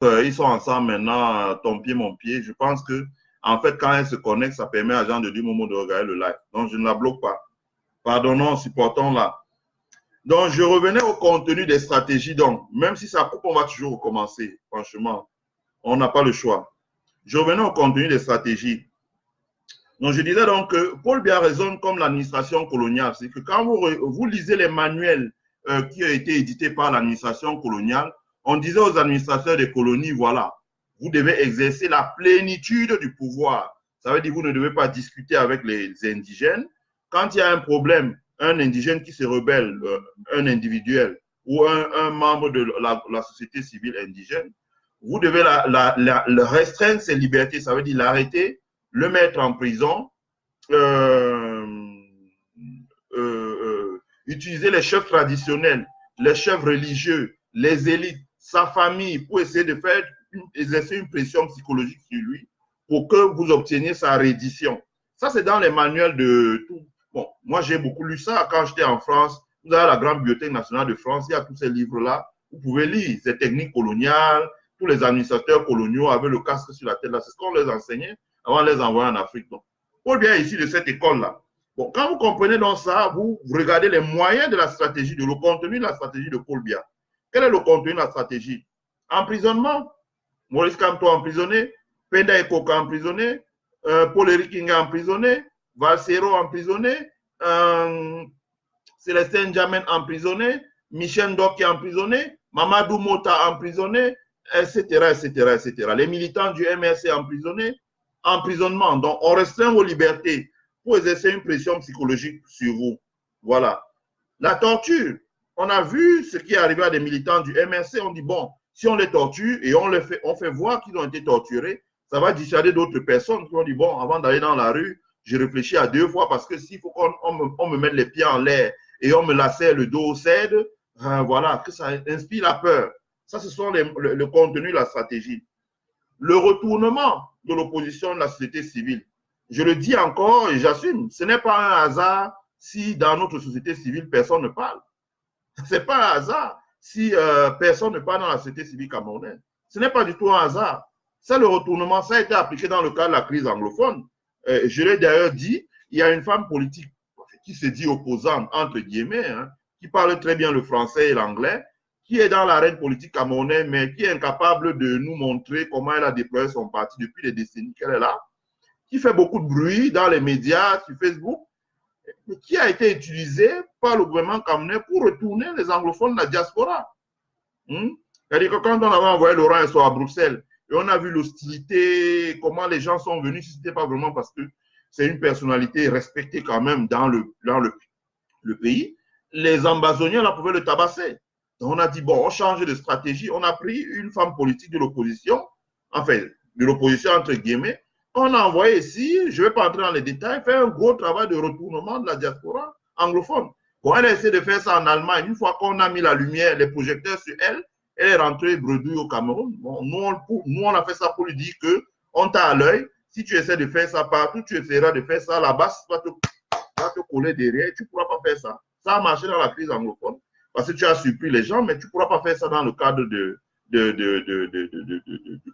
ils sont ensemble maintenant, ton pied, mon pied. Je pense que, en fait, quand elle se connecte, ça permet à Jean de dire Momo de regarder le live. Donc, je ne la bloque pas. Pardonnons, supportons-la. Donc, je revenais au contenu des stratégies. Donc, même si ça coupe, on va toujours recommencer. Franchement, on n'a pas le choix. Je revenais au contenu des stratégies. Donc, je disais donc que Paul Biya raisonne comme l'administration coloniale. C'est que quand vous lisez les manuels qui ont été édités par l'administration coloniale, on disait aux administrateurs des colonies, voilà, vous devez exercer la plénitude du pouvoir. Ça veut dire que vous ne devez pas discuter avec les indigènes. Quand il y a un problème, un indigène qui se rebelle, un individuel ou un membre de la société civile indigène, vous devez restreindre ses libertés. Ça veut dire l'arrêter, le mettre en prison, utiliser les chefs traditionnels, les chefs religieux, les élites, sa famille, pour essayer de faire exercer une pression psychologique sur lui pour que vous obteniez sa reddition. Ça, c'est dans les manuels de tout. Bon, moi, j'ai beaucoup lu ça quand j'étais en France. Vous avez la Grande Bibliothèque nationale de France, il y a tous ces livres-là. Vous pouvez lire ces techniques coloniales. Tous les administrateurs coloniaux avaient le casque sur la tête. C'est ce qu'on les enseignait avant de les envoyer en Afrique. Donc, Paul Biya est issu de cette école-là. Bon, quand vous comprenez donc ça, vous regardez les moyens de la stratégie, le contenu de la stratégie de Paul Biya. Quel est le contenu de la stratégie? Emprisonnement. Maurice Kamto emprisonné, Penda Ekoka emprisonné, Paul-Éric Kinga emprisonné, Valsero emprisonné, Célestin Jamen emprisonné, Michel Ndoki emprisonné, Mamadou Mota emprisonné, etc., etc., etc. Les militants du MRC emprisonnés, emprisonnement. Donc, on restreint vos libertés pour exercer une pression psychologique sur vous. Voilà. La torture. On a vu ce qui est arrivé à des militants du MRC. On dit, bon, si on les torture et on fait voir qu'ils ont été torturés, ça va dissuader d'autres personnes qui ont dit, bon, avant d'aller dans la rue, je réfléchis à 2 fois parce que s'il faut qu'on me mette les pieds en l'air et on me lacère le dos au cède, voilà, que ça inspire la peur. Ça, ce sont le contenu de la stratégie. Le retournement de l'opposition de la société civile. Je le dis encore et j'assume, ce n'est pas un hasard si dans notre société civile, personne ne parle. Ce n'est pas un hasard si personne ne parle dans la société civile camerounaise. Ce n'est pas du tout un hasard. Ça, le retournement, ça a été appliqué dans le cadre de la crise anglophone. Je l'ai d'ailleurs dit, il y a une femme politique qui se dit opposante, entre guillemets, hein, qui parle très bien le français et l'anglais, qui est dans l'arène politique camerounaise, mais qui est incapable de nous montrer comment elle a déployé son parti depuis des décennies qu'elle est là, qui fait beaucoup de bruit dans les médias, sur Facebook, qui a été utilisé par le gouvernement camerounais pour retourner les anglophones de la diaspora. C'est-à-dire que quand on avait envoyé Laurent Esso à Bruxelles, et on a vu l'hostilité, comment les gens sont venus, si ce n'était pas vraiment parce que c'est une personnalité respectée quand même dans le pays, les ambazoniens là pouvaient le tabasser. Donc on a dit, bon, on change de stratégie, on a pris une femme politique de l'opposition, enfin, de l'opposition entre guillemets, on a envoyé ici, je ne vais pas entrer dans les détails, faire un gros travail de retournement de la diaspora anglophone. Bon, elle a essayé de faire ça en Allemagne. Une fois qu'on a mis la lumière, les projecteurs sur elle, elle est rentrée bredouille au Cameroun. Bon, nous, on a fait ça pour lui dire qu'on t'a à l'œil. Si tu essaies de faire ça partout, tu essaieras de faire ça là-bas, va te coller derrière, tu ne pourras pas faire ça. Ça a marché dans la crise anglophone parce que tu as surpris les gens, mais tu ne pourras pas faire ça dans le cadre du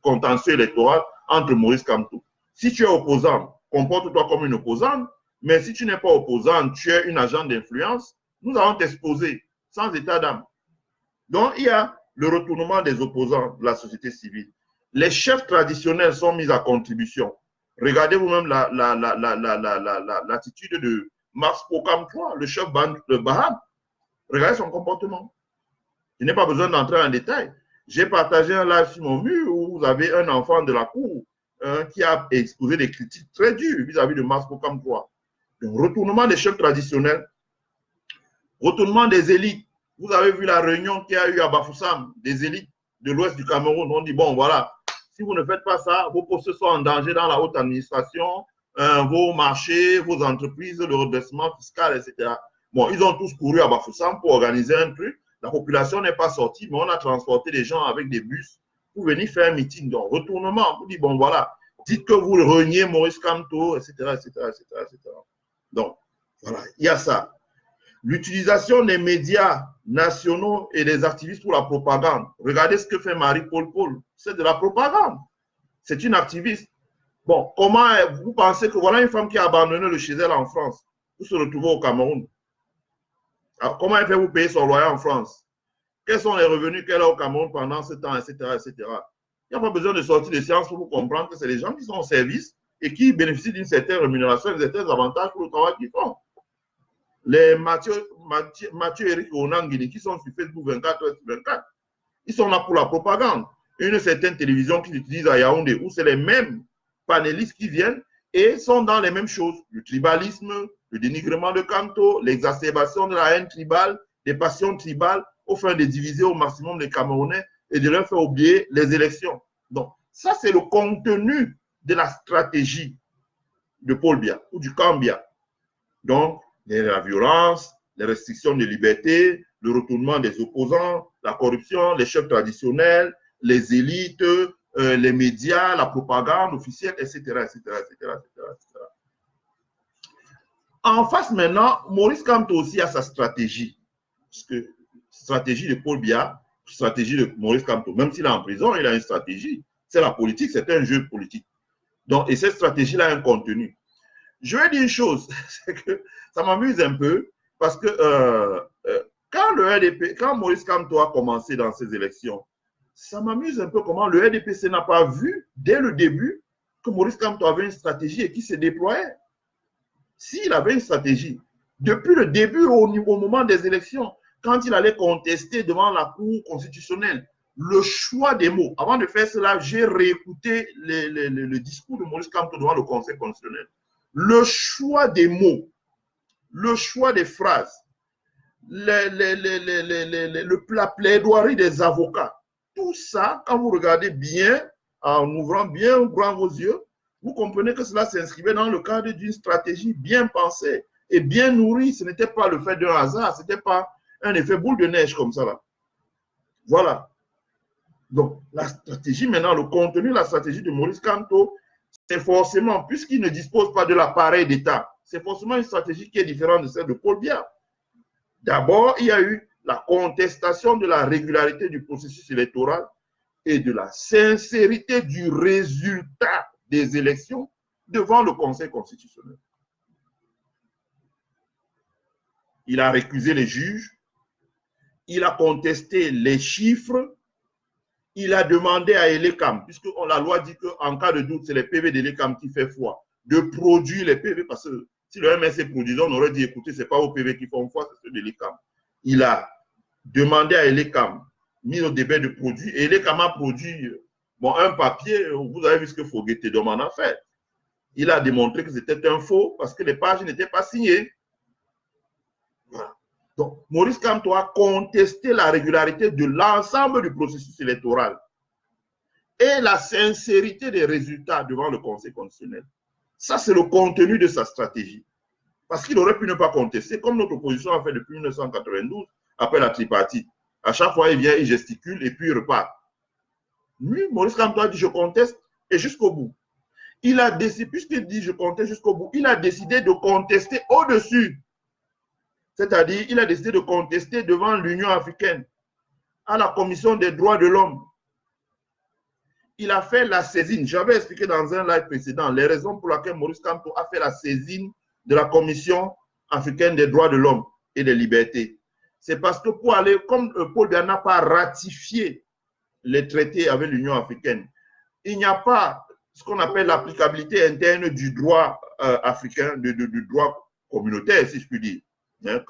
contentieux électoral entre Maurice Kamto. Si tu es opposant, comporte-toi comme une opposante, mais si tu n'es pas opposant, tu es une agent d'influence, nous allons t'exposer sans état d'âme. Donc, il y a le retournement des opposants de la société civile. Les chefs traditionnels sont mis à contribution. Regardez vous-même l'attitude de Mars Pokam 3, le chef de Baham. Regardez son comportement. Je n'ai pas besoin d'entrer en détail. J'ai partagé un live sur mon mur où vous avez un enfant de la cour qui a exposé des critiques très dures vis-à-vis de Mars Pokam 3. Donc, retournement des chefs traditionnels, retournement des élites. Vous avez vu la réunion qu'il y a eu à Bafoussam, des élites de l'ouest du Cameroun. On dit, bon, voilà, si vous ne faites pas ça, vos postes sont en danger dans la haute administration, vos marchés, vos entreprises, le redressement fiscal, etc. Bon, ils ont tous couru à Bafoussam pour organiser un truc. La population n'est pas sortie, mais on a transporté des gens avec des bus pour venir faire un meeting. Donc, retournement, vous dites, bon, voilà, dites que vous reniez Maurice Kamto, etc., etc., etc., etc. Donc, voilà, il y a ça. L'utilisation des médias nationaux et des activistes pour la propagande. Regardez ce que fait Marie-Paul Paul. C'est de la propagande. C'est une activiste. Bon, comment vous pensez que voilà une femme qui a abandonné le chez elle en France pour se retrouver au Cameroun? Alors, comment elle fait pour payer son loyer en France? Quels sont les revenus qu'elle a au Cameroun pendant ce temps, etc., etc. Il n'y a pas besoin de sortir de sciences pour comprendre que c'est les gens qui sont au service et qui bénéficient d'une certaine rémunération, de certains avantages pour le travail qu'ils font. Les Mathieu Eric Onangini qui sont sur Facebook 24 heures sur 24, ils sont là pour la propagande. Une certaine télévision qu'ils utilisent à Yaoundé, où c'est les mêmes panélistes qui viennent et sont dans les mêmes choses. Le tribalisme, le dénigrement de Kanto, l'exacerbation de la haine tribale, des passions tribales, au fin de diviser au maximum les Camerounais et de leur faire oublier les élections. Donc, ça, c'est le contenu de la stratégie de Paul Biya ou du camp Biya. Donc, la violence, les restrictions de liberté, le retournement des opposants, la corruption, les chefs traditionnels, les élites, les médias, la propagande officielle, etc., etc., etc., etc. En face maintenant, Maurice Kamto aussi a sa stratégie. Parce que stratégie de Paul Biya, stratégie de Maurice Kamto, même s'il est en prison, il a une stratégie. C'est la politique, c'est un jeu politique. Donc, et cette stratégie-là a un contenu. Je vais dire une chose, c'est que ça m'amuse un peu, parce que quand le RDP, quand Maurice Kamto a commencé dans ces élections, ça m'amuse un peu comment le RDPC n'a pas vu, dès le début, que Maurice Kamto avait une stratégie et qui se déployait. S'il avait une stratégie, depuis le début, au moment des élections, quand il allait contester devant la Cour constitutionnelle, le choix des mots. Avant de faire cela, j'ai réécouté le discours de Maurice Kamto devant le Conseil constitutionnel. Le choix des mots, le choix des phrases, la plaidoirie des avocats, tout ça, quand vous regardez bien, en ouvrant bien grand vos yeux, vous comprenez que cela s'inscrivait dans le cadre d'une stratégie bien pensée et bien nourrie. Ce n'était pas le fait d'un hasard, ce n'était pas un effet boule de neige comme ça là. Voilà. Donc, la stratégie maintenant, le contenu de la stratégie de Maurice Kamto, c'est forcément, puisqu'il ne dispose pas de l'appareil d'État, c'est forcément une stratégie qui est différente de celle de Paul Biya. D'abord, il y a eu la contestation de la régularité du processus électoral et de la sincérité du résultat des élections devant le Conseil constitutionnel. Il a récusé les juges, il a contesté les chiffres, il a demandé à Elekam, puisque la loi dit qu'en cas de doute, c'est les PV d'Elekam qui fait foi, de produire les PV, parce que si le MSC produisait, on aurait dit, écoutez, ce n'est pas aux PV qui font foi, c'est ceux d'Elekam. Il a demandé à Elekam, mis au début de produit, et Elekam a produit un papier, vous avez vu ce que Foguete Doman a fait. Il a démontré que c'était un faux parce que les pages n'étaient pas signées. Voilà. Donc, Maurice Kamto a contesté la régularité de l'ensemble du processus électoral et la sincérité des résultats devant le Conseil constitutionnel. Ça, c'est le contenu de sa stratégie. Parce qu'il aurait pu ne pas contester, comme notre opposition a fait depuis 1992, après la tripartite. À chaque fois, il vient, il gesticule et puis il repart. Lui, Maurice Kamto a dit, je conteste et jusqu'au bout. Il a décidé, puisqu'il dit je conteste jusqu'au bout, il a décidé de contester au-dessus. C'est-à-dire, il a décidé de contester devant l'Union africaine, à la Commission des droits de l'homme. Il a fait la saisine. J'avais expliqué dans un live précédent les raisons pour lesquelles Maurice Kamto a fait la saisine de la Commission africaine des droits de l'homme et des libertés. C'est parce que pour aller, comme Paul Biya n'a pas ratifié les traités avec l'Union africaine, il n'y a pas ce qu'on appelle l'applicabilité interne du droit africain, du droit communautaire, si je puis dire. Hein,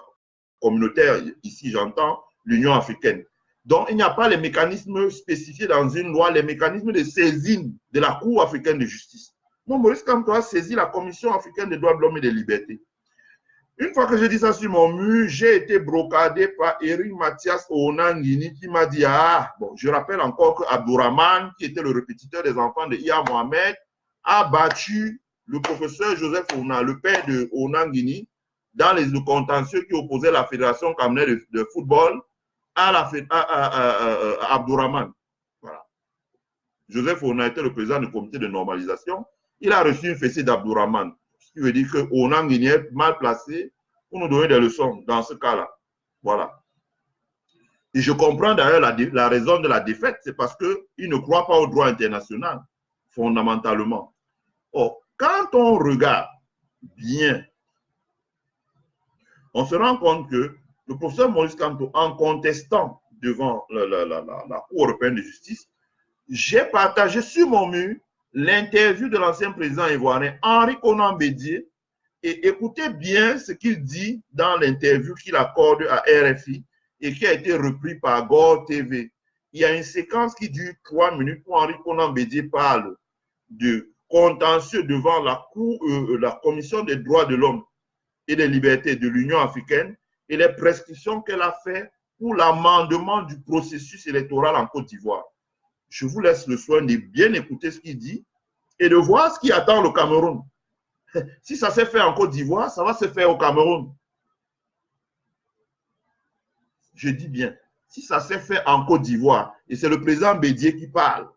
communautaire, ici j'entends l'Union africaine. Donc, il n'y a pas les mécanismes spécifiés dans une loi, les mécanismes de saisine de la Cour africaine de justice. Donc, Maurice Kamto a saisi la Commission africaine des droits de l'homme et des libertés. Une fois que j'ai dit ça sur mon mur, j'ai été brocadé par Eric Mathias Onangini qui m'a dit, je rappelle encore que Abdourahmane, qui était le répétiteur des enfants de Iya Mohamed, a battu le professeur Joseph Ona, le père de Onangini, dans le contentieux qui opposait la Fédération camerounaise de football à Abdourahmane. Voilà. Joseph Ona était le président du comité de normalisation. Il a reçu une fessée d'Abdourahmane. Ce qui veut dire que Onangini est mal placé pour nous donner des leçons dans ce cas-là. Voilà. Et je comprends d'ailleurs la raison de la défaite, c'est parce qu'ils ne croient pas au droit international, fondamentalement. Or, quand on regarde bien, on se rend compte que le professeur Maurice Kamto, en contestant devant la Cour européenne de justice, j'ai partagé sur mon mur l'interview de l'ancien président ivoirien Henri Konan Bédié, et écoutez bien ce qu'il dit dans l'interview qu'il accorde à RFI et qui a été repris par Gore TV. Il y a une séquence qui dure 3 minutes où Henri Konan Bédié parle de contentieux devant la Commission des droits de l'homme et des libertés de l'Union africaine et les prescriptions qu'elle a fait pour l'amendement du processus électoral en Côte d'Ivoire. Je vous laisse le soin de bien écouter ce qu'il dit et de voir ce qui attend le Cameroun. Si ça s'est fait en Côte d'Ivoire, ça va se faire au Cameroun. Je dis bien, si ça s'est fait en Côte d'Ivoire, et c'est le président Bédié qui parle,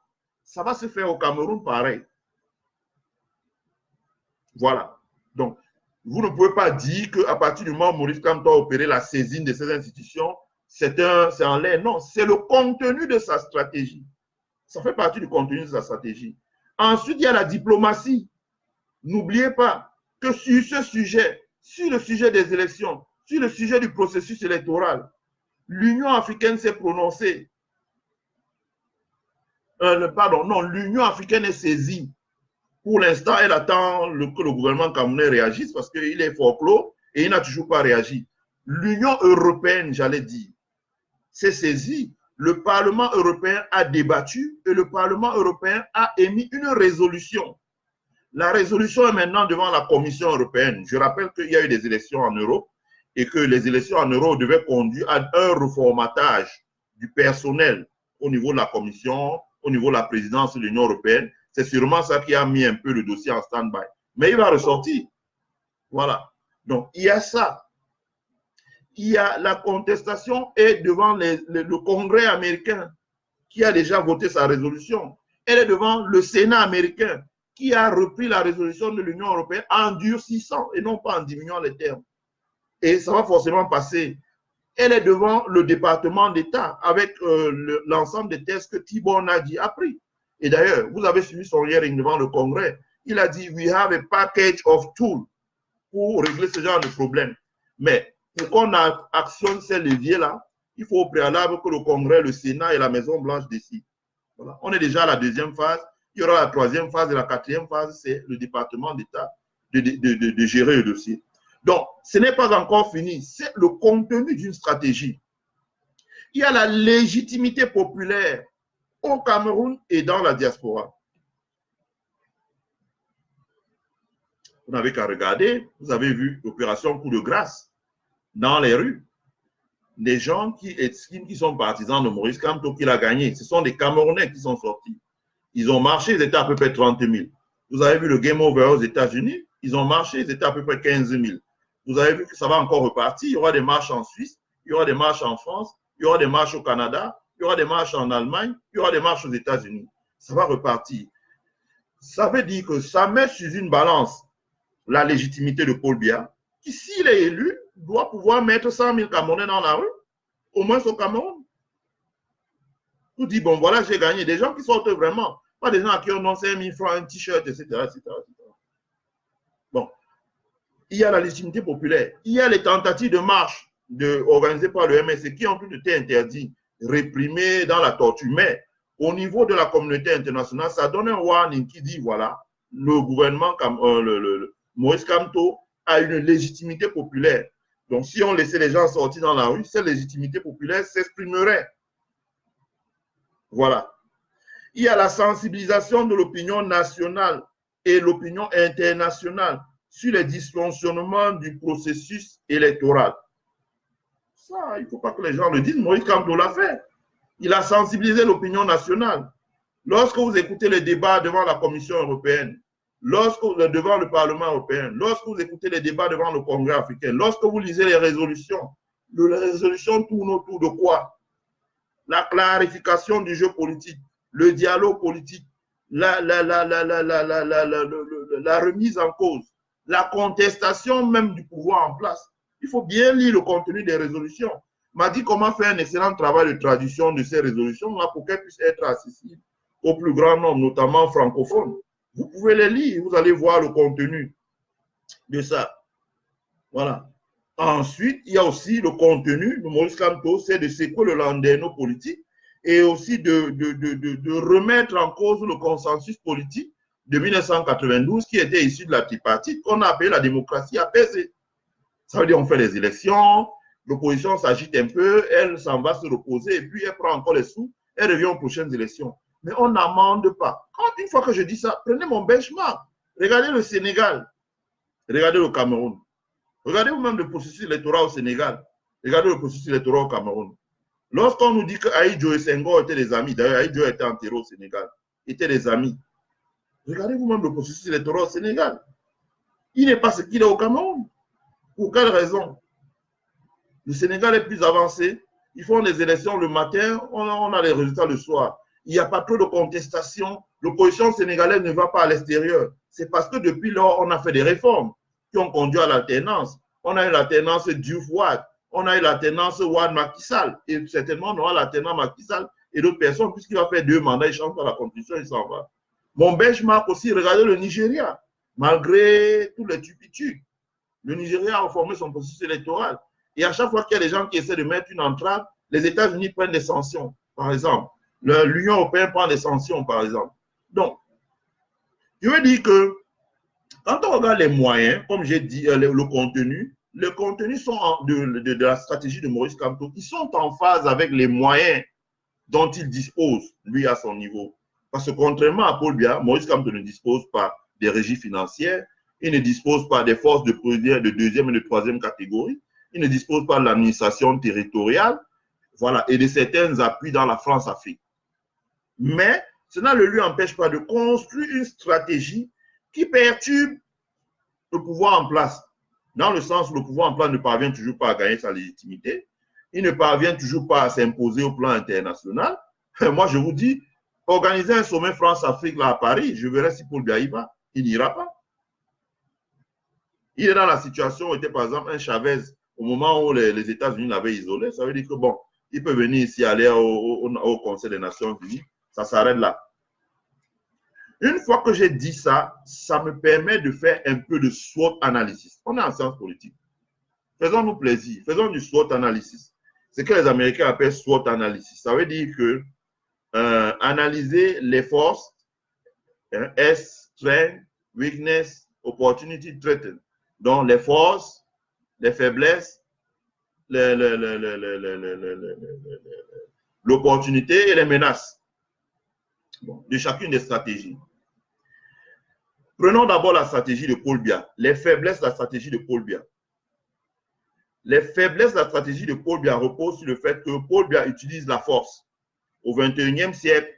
ça va se faire au Cameroun pareil. Voilà. Donc, vous ne pouvez pas dire qu'à partir du moment où Maurice Kamto a opéré la saisine de ces institutions, c'est en l'air. Non, c'est le contenu de sa stratégie. Ça fait partie du contenu de sa stratégie. Ensuite, il y a la diplomatie. N'oubliez pas que sur ce sujet, sur le sujet des élections, sur le sujet du processus électoral, l'Union africaine s'est prononcée. L'Union africaine est saisie. Pour l'instant, elle attend que le gouvernement camerounais réagisse parce qu'il est fort clos et il n'a toujours pas réagi. L'Union européenne, j'allais dire, s'est saisie. Le Parlement européen a débattu et le Parlement européen a émis une résolution. La résolution est maintenant devant la Commission européenne. Je rappelle qu'il y a eu des élections en Europe et que les élections en Europe devaient conduire à un reformatage du personnel au niveau de la Commission, au niveau de la présidence de l'Union européenne. C'est sûrement ça qui a mis un peu le dossier en stand-by. Mais il va ressortir. Voilà. Donc, il y a ça. Il y a la contestation est devant le Congrès américain qui a déjà voté sa résolution. Elle est devant le Sénat américain qui a repris la résolution de l'Union européenne en durcissant et non pas en diminuant les termes. Et ça va forcément passer. Elle est devant le département d'État avec l'ensemble des tests que Tibor Nagy a pris. Et d'ailleurs, vous avez suivi son hearing devant le Congrès. Il a dit, we have a package of tools pour régler ce genre de problème. Mais pour qu'on actionne ces leviers-là, il faut au préalable que le Congrès, le Sénat et la Maison-Blanche décident. Voilà. On est déjà à la deuxième phase. Il y aura la troisième phase et la quatrième phase, c'est le département d'État de gérer le dossier. Donc, ce n'est pas encore fini. C'est le contenu d'une stratégie. Il y a la légitimité populaire au Cameroun et dans la diaspora. Vous n'avez qu'à regarder, vous avez vu l'opération coup de grâce dans les rues. Des gens qui sont partisans de Maurice Kamto qui l'a gagné, ce sont des Camerounais qui sont sortis. Ils ont marché, ils étaient à peu près 30 000. Vous avez vu le Game Over aux États-Unis, ils ont marché, ils étaient à peu près 15 000. Vous avez vu que ça va encore repartir. Il y aura des marches en Suisse, il y aura des marches en France, il y aura des marches au Canada, il y aura des marches en Allemagne, il y aura des marches aux États-Unis. Ça va repartir. Ça veut dire que ça met sur une balance la légitimité de Paul Biya, qui, s'il est élu, doit pouvoir mettre 100 000 Camerounais dans la rue, au moins au Cameroun. Tout dit, bon, voilà, j'ai gagné. Des gens qui sortent vraiment, pas des gens à qui on donne 5 000 francs, un t-shirt, etc., etc. Bon, il y a la légitimité populaire. Il y a les tentatives de marche organisées par le MSC qui ont tout été interdites, réprimées dans la torture. Mais au niveau de la communauté internationale, ça donne un warning qui dit, voilà, le gouvernement, Maurice Kamto a une légitimité populaire. Donc, si on laissait les gens sortir dans la rue, cette légitimité populaire s'exprimerait. Voilà. Il y a la sensibilisation de l'opinion nationale et l'opinion internationale sur les dysfonctionnements du processus électoral. Ça, il ne faut pas que les gens le disent. Maurice Kamto l'a fait. Il a sensibilisé l'opinion nationale. Lorsque vous écoutez les débats devant la Commission européenne, devant le Parlement européen, lorsque vous écoutez les débats devant le Congrès africain, lorsque vous lisez les résolutions tournent autour de quoi? La clarification du jeu politique, le dialogue politique, la remise en cause, la contestation même du pouvoir en place. Il faut bien lire le contenu des résolutions. M'a dit comment faire un excellent travail de traduction de ces résolutions-là pour qu'elles puissent être accessibles au plus grand nombre, notamment francophones. Vous pouvez les lire, vous allez voir le contenu de ça. Voilà. Ensuite, il y a aussi le contenu de Maurice Kamto, c'est de secouer le landerneau politique et aussi de remettre en cause le consensus politique de 1992 qui était issu de la tripartite qu'on a appelé la démocratie apaisée. Ça veut dire qu'on fait les élections, l'opposition s'agite un peu, elle s'en va se reposer et puis elle prend encore les sous, elle revient aux prochaines élections. Mais on n'amende pas. Quand une fois que je dis ça, prenez mon benchmark. Regardez le Sénégal, regardez le Cameroun. Regardez vous-même le processus électoral au Sénégal. Regardez le processus électoral au Cameroun. Lorsqu'on nous dit que Aïdjo et Senghor étaient des amis, d'ailleurs Aïdjo était enterré au Sénégal, étaient des amis. Regardez vous-même le processus électoral au Sénégal. Il n'est pas ce qu'il est au Cameroun. Pour quelle raison? Le Sénégal est plus avancé. Ils font des élections le matin, on a les résultats le soir. Il n'y a pas trop de contestation. L'opposition sénégalaise ne va pas à l'extérieur. C'est parce que depuis lors, on a fait des réformes qui ont conduit à l'alternance. On a eu l'alternance Diouf-Wade, on a eu l'alternance Wade-Macky Sall, et certainement on aura l'alternance Macky Sall et d'autres personnes, puisqu'il va faire 2 mandats, il change pas la constitution, il s'en va. Mon benchmark aussi, regardez le Nigeria, malgré tous les tupitus, le Nigeria a reformé son processus électoral. Et à chaque fois qu'il y a des gens qui essaient de mettre une entrave, les États-Unis prennent des sanctions, par exemple. L'Union européenne prend des sanctions, par exemple. Donc, je veux dire que quand on regarde les moyens, comme j'ai dit, le contenu, les contenus sont de la stratégie de Maurice Kamto, qui sont en phase avec les moyens dont il dispose, lui, à son niveau. Parce que contrairement à Paul Biya, Maurice Kamto ne dispose pas des régies financières, il ne dispose pas des forces de première, de deuxième et de troisième catégorie, il ne dispose pas de l'administration territoriale, voilà, et de certains appuis dans la France-Afrique. Mais cela ne lui empêche pas de construire une stratégie qui perturbe le pouvoir en place. Dans le sens où le pouvoir en place ne parvient toujours pas à gagner sa légitimité, il ne parvient toujours pas à s'imposer au plan international. Moi, je vous dis, organiser un sommet France-Afrique là à Paris, je verrai si Paul Biya y va. Il n'ira pas. Il est dans la situation où était par exemple un Chavez au moment où les États-Unis l'avaient isolé. Ça veut dire que bon, il peut venir ici, aller au Conseil des Nations Unies. Ça s'arrête là. Une fois que j'ai dit ça, ça me permet de faire un peu de SWOT analysis. On est en sciences politiques. Faisons-nous plaisir. Faisons du SWOT analysis. C'est ce que les Américains appellent SWOT analysis. Ça veut dire que analyser les forces, S, strength, weakness, opportunity, threat. Donc les forces, les faiblesses, l'opportunité et les menaces de chacune des stratégies. Prenons d'abord la stratégie de Paul Biya, les faiblesses de la stratégie de Paul Biya. Les faiblesses de la stratégie de Paul Biya reposent sur le fait que Paul Biya utilise la force. Au XXIe siècle,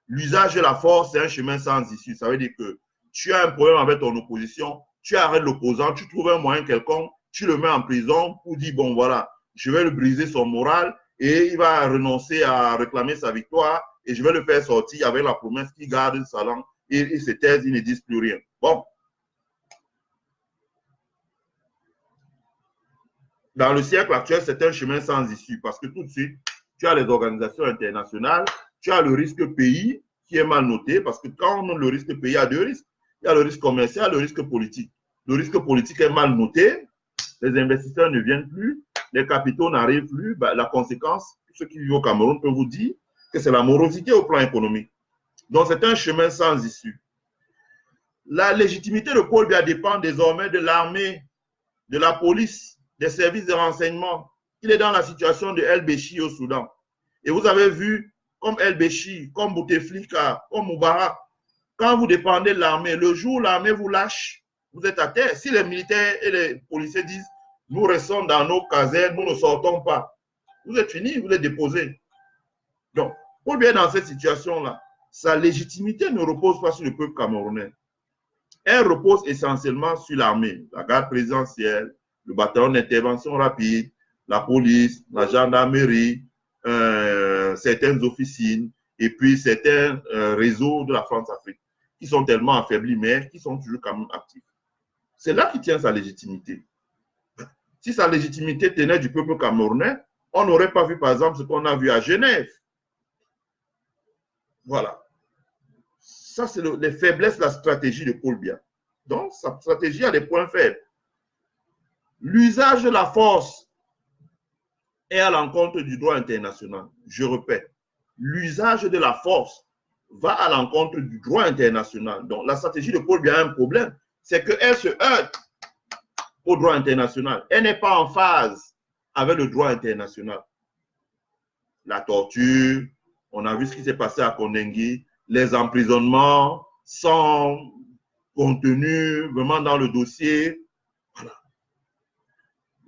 l'usage de la force, c'est un chemin sans issue. Ça veut dire que tu as un problème avec ton opposition, tu arrêtes l'opposant, tu trouves un moyen quelconque, tu le mets en prison pour dire, bon voilà, je vais le briser son moral et il va renoncer à réclamer sa victoire et je vais le faire sortir avec la promesse qu'il garde sa langue. Ils se taisent, ils ne disent plus rien. Bon. Dans le siècle actuel, c'est un chemin sans issue parce que tout de suite, tu as les organisations internationales, tu as le risque pays qui est mal noté parce que quand on a le risque pays, il y a 2 risques. Il y a le risque commercial, le risque politique. Le risque politique est mal noté, les investisseurs ne viennent plus, les capitaux n'arrivent plus. Ben, la conséquence, ceux qui vivent au Cameroun peuvent vous dire que c'est la morosité au plan économique. Donc, c'est un chemin sans issue. La légitimité de Paul Biya dépend désormais de l'armée, de la police, des services de renseignement. Il est dans la situation de El-Béchir au Soudan. Et vous avez vu, comme El-Béchir, comme Bouteflika, comme Moubarak, quand vous dépendez de l'armée, le jour où l'armée vous lâche, vous êtes à terre. Si les militaires et les policiers disent, nous restons dans nos casernes, nous ne sortons pas, vous êtes finis, vous êtes déposés. Donc, Paul Biya est dans cette situation-là. Sa légitimité ne repose pas sur le peuple camerounais. Elle repose essentiellement sur l'armée, la garde présidentielle, le bataillon d'intervention rapide, la police, la gendarmerie, certaines officines et puis certains réseaux de la France-Afrique qui sont tellement affaiblis mais qui sont toujours quand même actifs. C'est là qu'il tient sa légitimité. si sa légitimité tenait du peuple camerounais, on n'aurait pas vu, par exemple, ce qu'on a vu à Genève. Voilà. Ça, c'est les faiblesses de la stratégie de Paul Biya. Donc, sa stratégie a des points faibles. L'usage de la force est à l'encontre du droit international. Je répète, l'usage de la force va à l'encontre du droit international. Donc, la stratégie de Paul Biya a un problème, c'est qu'elle se heurte au droit international. Elle n'est pas en phase avec le droit international. La torture, on a vu ce qui s'est passé à Kondengi, les emprisonnements sans contenu vraiment dans le dossier. Voilà.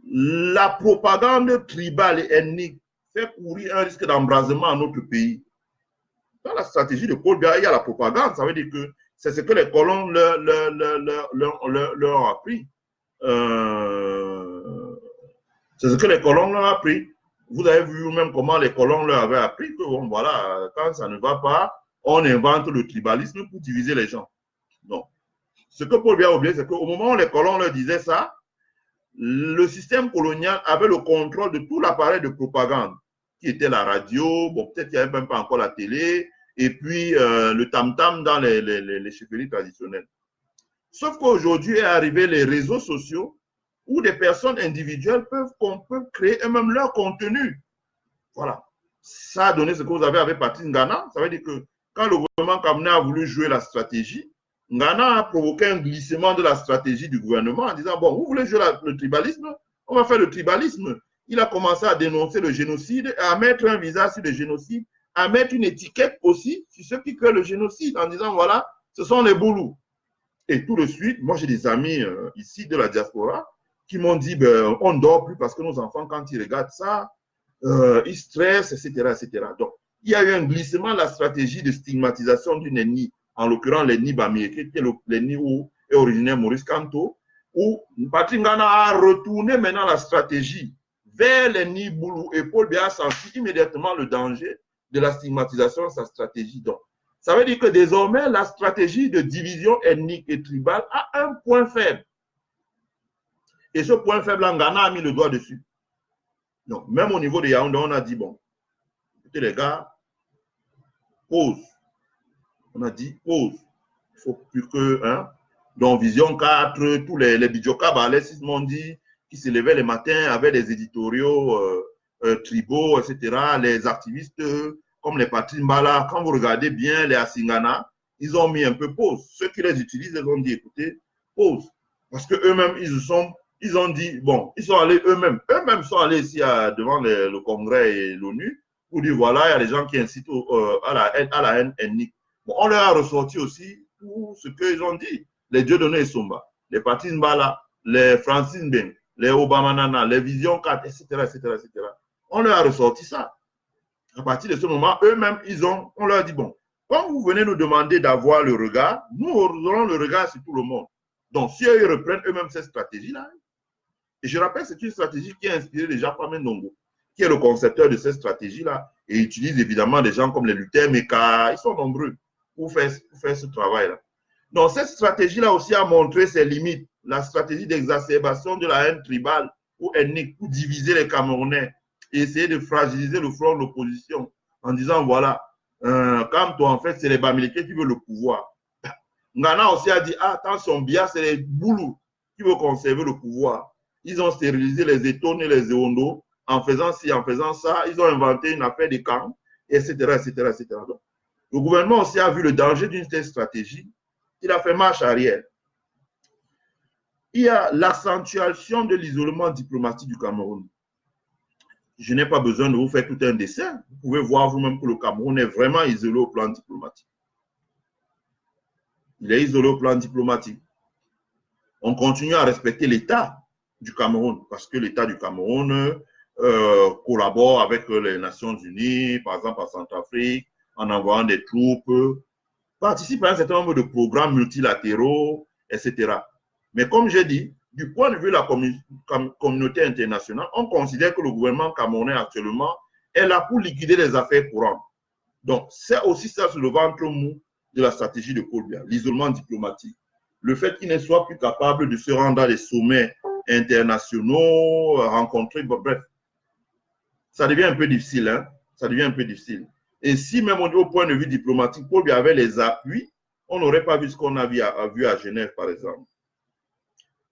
La propagande tribale et ethnique fait courir un risque d'embrasement à notre pays. Dans la stratégie de Paul Biya, il y a la propagande. Ça veut dire que c'est ce que les colons leur ont appris. C'est ce que les colons leur ont appris. Vous avez vu même comment les colons leur avaient appris que, bon, voilà, quand ça ne va pas, on invente le tribalisme pour diviser les gens. Non. Ce que Paul Biya a oublié, c'est qu'au moment où les colons leur disaient ça, le système colonial avait le contrôle de tout l'appareil de propagande, qui était la radio, bon, peut-être qu'il n'y avait même pas encore la télé, et puis le tam-tam dans les chefferies traditionnelles. Sauf qu'aujourd'hui est arrivé les réseaux sociaux où des personnes individuelles peuvent créer eux-mêmes leur contenu. Voilà. Ça a donné ce que vous avez avec Patrice Ngana. Ça veut dire que quand le gouvernement camerounais a voulu jouer la stratégie, Ngana a provoqué un glissement de la stratégie du gouvernement en disant, bon, vous voulez jouer le tribalisme, on va faire le tribalisme. Il a commencé à dénoncer le génocide, à mettre un visage sur le génocide, à mettre une étiquette aussi sur ceux qui créent le génocide en disant, voilà, ce sont les boulous. Et tout de suite, moi j'ai des amis ici de la diaspora qui m'ont dit, ben, on ne dort plus parce que nos enfants, quand ils regardent ça, ils stressent, etc., etc. Donc, il y a eu un glissement de la stratégie de stigmatisation d'une ethnie, en l'occurrence l'ethnie Bamie, qui est l'ethnie où est originaire Maurice Kanto, où Patrice Ngana a retourné maintenant la stratégie vers l'ethnie Boulou, et Paul Biya a senti immédiatement le danger de la stigmatisation de sa stratégie. Donc, ça veut dire que désormais, la stratégie de division ethnique et tribale a un point faible. Et ce point faible, Ngana a mis le doigt dessus. Donc, même au niveau de Yaoundé, on a dit, bon, écoutez les gars, pause. On a dit, pause. Il ne faut plus que, hein, donc Vision 4, tous les Bidjoka Balès, ils m'ont dit, qui se levaient les matins avec des éditoriaux tribaux, etc., les activistes comme les Patrice Mbala, quand vous regardez bien les Asingana, ils ont mis un peu pause. Ceux qui les utilisent, ils ont dit, écoutez, pause. Parce qu'eux-mêmes, ils ont dit, bon, ils sont allés eux-mêmes sont allés ici devant le Congrès et l'ONU pour dire, voilà, il y a des gens qui incitent à la haine ethnique. Bon, on leur a ressorti aussi tout ce qu'ils ont dit. Les Dieudonné Somba, les Patrice Mbala, les Francine Ben, les Obamanana, les Vision 4, etc., etc., etc. On leur a ressorti ça. À partir de ce moment, eux-mêmes, on leur a dit, bon, quand vous venez nous demander d'avoir le regard, nous aurons le regard sur tout le monde. Donc, si eux, ils reprennent eux-mêmes cette stratégie-là, et je rappelle, c'est une stratégie qui a inspiré déjà Kwame Ndongo, qui est le concepteur de cette stratégie-là, et utilise évidemment des gens comme les Luther Meka, ils sont nombreux pour faire ce travail-là. Donc, cette stratégie-là aussi a montré ses limites, la stratégie d'exacerbation de la haine tribale ou ethnique pour diviser les Camerounais et essayer de fragiliser le front de l'opposition en disant, voilà, comme toi, en fait, c'est les Bamileke qui veulent le pouvoir. Ngana aussi a dit, ah, attention, Biya, c'est les Boulous qui veulent conserver le pouvoir. Ils ont stérilisé les Étones et les Eondo en faisant ci, en faisant ça. Ils ont inventé une affaire de camps, etc., etc., etc. Donc, le gouvernement aussi a vu le danger d'une telle stratégie. Il a fait marche arrière. Il y a l'accentuation de l'isolement diplomatique du Cameroun. Je n'ai pas besoin de vous faire tout un dessin. Vous pouvez voir vous-même que le Cameroun est vraiment isolé au plan diplomatique. Il est isolé au plan diplomatique. On continue à respecter l'État du Cameroun parce que l'État du Cameroun collabore avec les Nations Unies, par exemple en Centrafrique, en envoyant des troupes, participe à un certain nombre de programmes multilatéraux, etc. Mais comme j'ai dit, du point de vue de la communauté internationale, on considère que le gouvernement camerounais actuellement est là pour liquider les affaires courantes. Donc, c'est aussi ça sur le ventre mou de la stratégie de Paul Biya, l'isolement diplomatique. Le fait qu'il ne soit plus capable de se rendre à des sommets internationaux, rencontrer, bon, bref. Ça devient un peu difficile, hein? Ça devient un peu difficile. Et si même au point de vue diplomatique, Paul Biya avait les appuis, on n'aurait pas vu ce qu'on a vu à Genève, par exemple.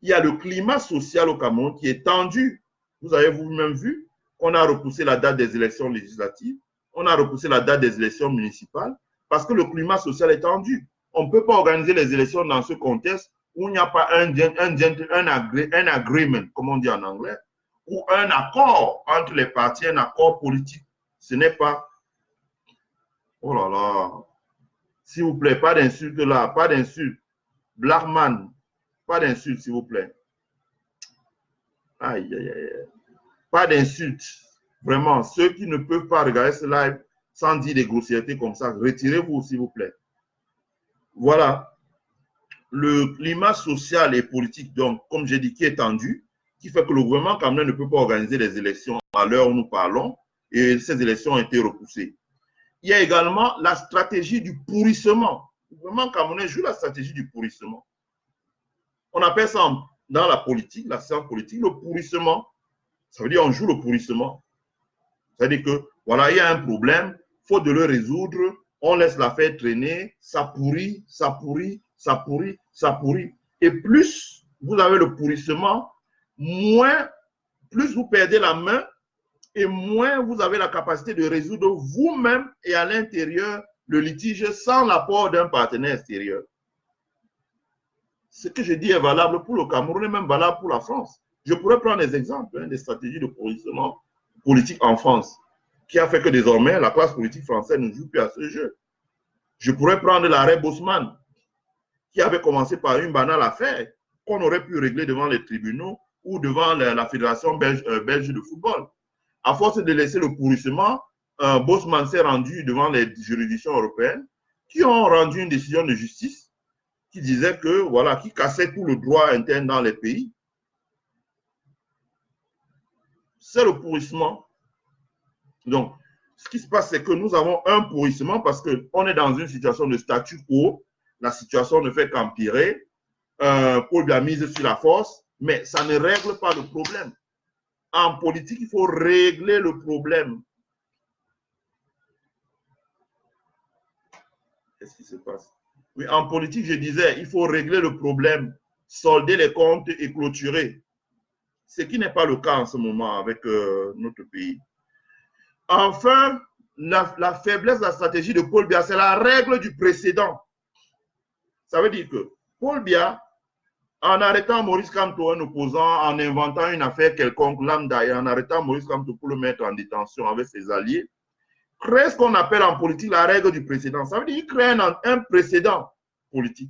Il y a le climat social au Cameroun qui est tendu. Vous avez vous-même vu qu'on a repoussé la date des élections législatives, on a repoussé la date des élections municipales, parce que le climat social est tendu. On ne peut pas organiser les élections dans ce contexte où il n'y a pas un agreement, comme on dit en anglais, ou un accord entre les partis, un accord politique. Ce n'est pas... Oh là là, s'il vous plaît, pas d'insultes là, pas d'insultes. Blackman, pas d'insultes, s'il vous plaît. Aïe, aïe, aïe. Pas d'insultes. Vraiment, ceux qui ne peuvent pas regarder ce live sans dire des grossièretés comme ça, retirez-vous, s'il vous plaît. Voilà. Le climat social et politique, donc, comme j'ai dit, qui est tendu, qui fait que le gouvernement camerounais ne peut pas organiser les élections à l'heure où nous parlons, et ces élections ont été repoussées. Il y a également la stratégie du pourrissement. Le gouvernement camerounais joue la stratégie du pourrissement. On appelle ça dans la politique, la science politique, le pourrissement. Ça veut dire on joue le pourrissement. C'est-à-dire que, voilà, il y a un problème, faute de le résoudre, on laisse l'affaire traîner, ça pourrit, ça pourrit, ça pourrit, ça pourrit. Et plus vous avez le pourrissement, moins, plus vous perdez la main et moins vous avez la capacité de résoudre vous-même et à l'intérieur le litige sans l'apport d'un partenaire extérieur. Ce que je dis est valable pour le Cameroun et même valable pour la France. Je pourrais prendre des exemples des stratégies de pourrissement politique en France, qui a fait que désormais la classe politique française ne joue plus à ce jeu. Je pourrais prendre l'arrêt Bosman, qui avait commencé par une banale affaire qu'on aurait pu régler devant les tribunaux ou devant la Fédération belge de football. À force de laisser le pourrissement, Bosman s'est rendu devant les juridictions européennes qui ont rendu une décision de justice qui disait que, voilà, qui cassait tout le droit interne dans les pays. C'est le pourrissement. Donc, ce qui se passe, c'est que nous avons un pourrissement parce qu'on est dans une situation de statu quo. La situation ne fait qu'empirer. Paul Biya mise sur la force, mais ça ne règle pas le problème. En politique, il faut régler le problème. Qu'est-ce qui se passe? Oui, en politique, je disais, il faut régler le problème, solder les comptes et clôturer. Ce qui n'est pas le cas en ce moment avec notre pays. Enfin, la faiblesse de la stratégie de Paul Biya, c'est la règle du précédent. Ça veut dire que Paul Biya, en arrêtant Maurice Kamto, un opposant, en inventant une affaire quelconque, lambda, et en arrêtant Maurice Kamto pour le mettre en détention avec ses alliés, crée ce qu'on appelle en politique la règle du précédent. Ça veut dire qu'il crée un précédent politique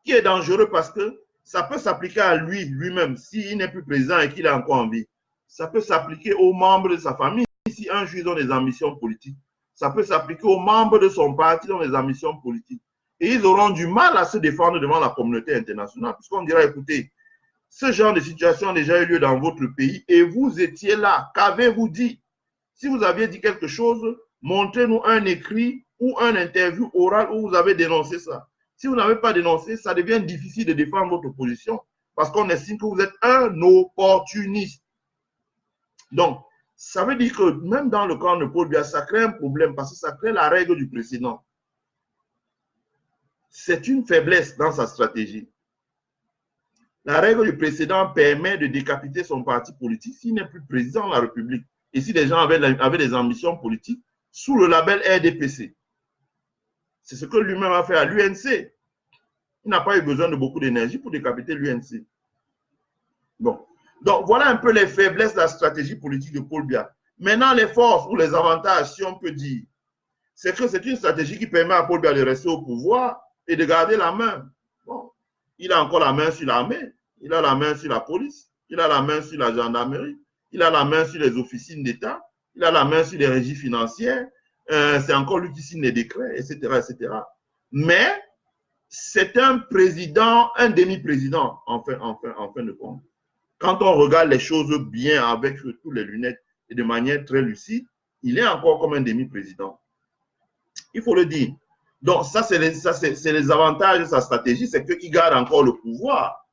qui est dangereux parce que ça peut s'appliquer à lui-même, s'il n'est plus président et qu'il est encore en vie. Ça peut s'appliquer aux membres de sa famille, si un juge a des ambitions politiques. Ça peut s'appliquer aux membres de son parti qui ont des ambitions politiques. Et ils auront du mal à se défendre devant la communauté internationale, puisqu'on dira, écoutez, ce genre de situation a déjà eu lieu dans votre pays et vous étiez là. Qu'avez-vous dit? Si vous aviez dit quelque chose, montrez-nous un écrit ou un interview oral où vous avez dénoncé ça. Si vous n'avez pas dénoncé, ça devient difficile de défendre votre position parce qu'on estime que vous êtes un opportuniste. Donc, ça veut dire que même dans le camp de Paul Biya, ça crée un problème parce que ça crée la règle du précédent. C'est une faiblesse dans sa stratégie. La règle du précédent permet de décapiter son parti politique s'il n'est plus président de la République et si les gens avaient des ambitions politiques sous le label RDPC. C'est ce que lui-même a fait à l'UNC. Il n'a pas eu besoin de beaucoup d'énergie pour décapiter l'UNC. Bon. Donc, voilà un peu les faiblesses de la stratégie politique de Paul Biya. Maintenant, les forces ou les avantages, si on peut dire, c'est que c'est une stratégie qui permet à Paul Biya de rester au pouvoir et de garder la main. Bon. Il a encore la main sur l'armée, il a la main sur la police, il a la main sur la gendarmerie, il a la main sur les officines d'État, il a la main sur les régies financières, c'est encore lui qui signe les décrets, etc., etc. Mais c'est un président, un demi-président, en fin de compte. Quand on regarde les choses bien avec toutes les lunettes et de manière très lucide, il est encore comme un demi-président. Il faut le dire. Donc, ça, c'est les avantages de sa stratégie, c'est qu'il garde encore le pouvoir.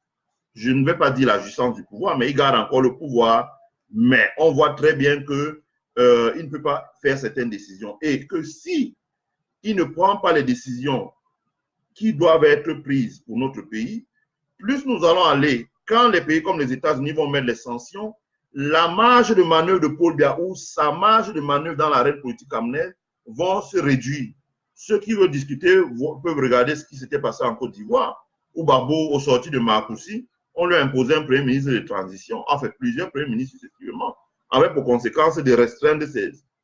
je ne vais pas dire la jouissance du pouvoir, mais il garde encore le pouvoir. Mais on voit très bien qu'il ne peut pas faire certaines décisions. Et que si il ne prend pas les décisions qui doivent être prises pour notre pays, plus nous allons aller, quand les pays comme les États-Unis vont mettre les sanctions, la marge de manœuvre de Paul Biya ou sa marge de manœuvre dans l'arène politique camerounaise vont se réduire. Ceux qui veulent discuter peuvent regarder ce qui s'était passé en Côte d'Ivoire, où Gbagbo, au sorti de Marcoussi, on lui a imposé un premier ministre de transition, en fait plusieurs premiers ministres successivement, avec pour conséquence de restreindre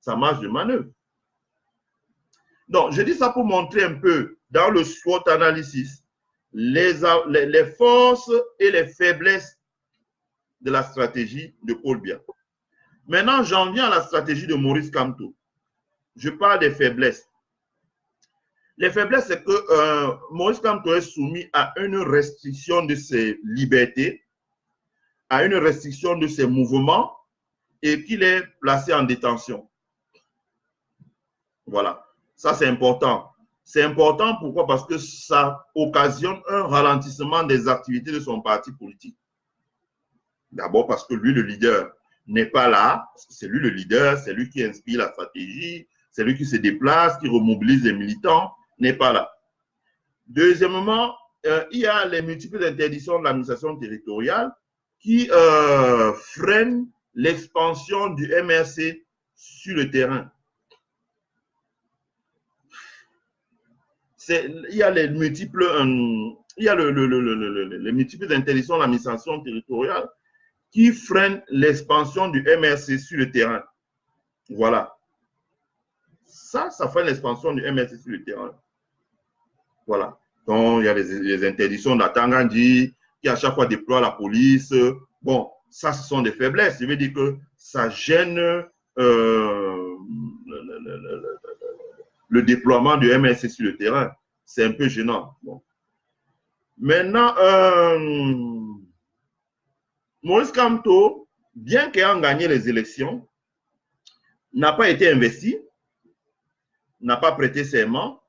sa marge de manœuvre. Donc, je dis ça pour montrer un peu, dans le SWOT analysis, les forces et les faiblesses de la stratégie de Paul Biya. Maintenant, j'en viens à la stratégie de Maurice Kamto. Je parle des faiblesses. Les faiblesses, c'est que Maurice Kamto est soumis à une restriction de ses libertés, à une restriction de ses mouvements et qu'il est placé en détention. Voilà. Ça, c'est important. C'est important, pourquoi? Parce que ça occasionne un ralentissement des activités de son parti politique. D'abord parce que lui, le leader, n'est pas là. C'est lui le leader, c'est lui qui inspire la stratégie, c'est lui qui se déplace, qui remobilise les militants, n'est pas là. Deuxièmement, il y a les multiples interdictions de l'administration territoriale qui freinent l'expansion du MRC sur le terrain. Il y a les multiples, les multiples interdictions de l'administration territoriale qui freinent l'expansion du MRC sur le terrain. Voilà. Ça freine l'expansion du MRC sur le terrain. Voilà. Donc, il y a les interdictions de la Tangandi, qui à chaque fois déploie la police. Bon, ça, ce sont des faiblesses. Je veux dire que ça gêne le déploiement du MRC sur le terrain. C'est un peu gênant. Bon. Maintenant, Maurice Kamto, bien qu'ayant gagné les élections, n'a pas été investi, n'a pas prêté serment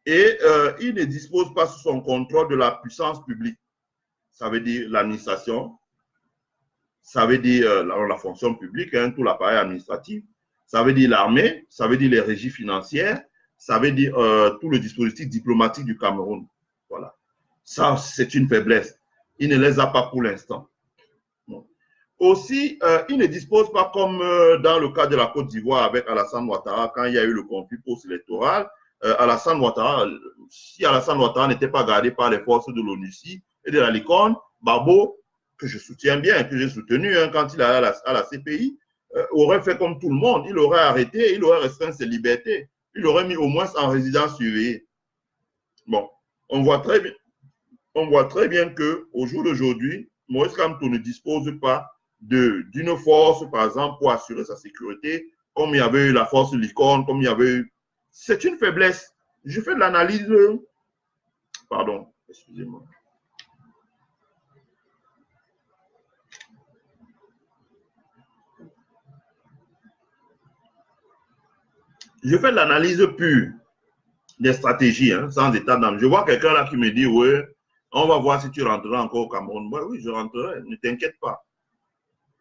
et il ne dispose pas sous son contrôle de la puissance publique. Ça veut dire l'administration, ça veut dire la fonction publique, hein, tout l'appareil administratif, ça veut dire l'armée, ça veut dire les régies financières, ça veut dire tout le dispositif diplomatique du Cameroun. Voilà. Ça, c'est une faiblesse. Il ne les a pas pour l'instant. Bon. Aussi, il ne dispose pas comme dans le cas de la Côte d'Ivoire avec Alassane Ouattara, quand il y a eu le conflit post-électoral. Alassane Ouattara, si Alassane Ouattara n'était pas gardé par les forces de l'ONUCI et de la Licorne, Gbagbo, que je soutiens bien, que j'ai soutenu hein, quand il est allé à la CPI, aurait fait comme tout le monde. Il aurait arrêté, il aurait restreint ses libertés. Il aurait mis au moins en résidence surveillée. Bon, on voit très bien qu'au jour d'aujourd'hui, Maurice Kamto ne dispose pas d'une force, par exemple, pour assurer sa sécurité, comme il y avait eu la force Licorne, comme il y avait eu... C'est une faiblesse. Je fais de l'analyse... Pardon, excusez-moi. Je fais de l'analyse pure des stratégies, hein, sans état d'âme. Je vois quelqu'un là qui me dit, oui, on va voir si tu rentreras encore au Cameroun. Moi, oui, je rentrerai, ne t'inquiète pas.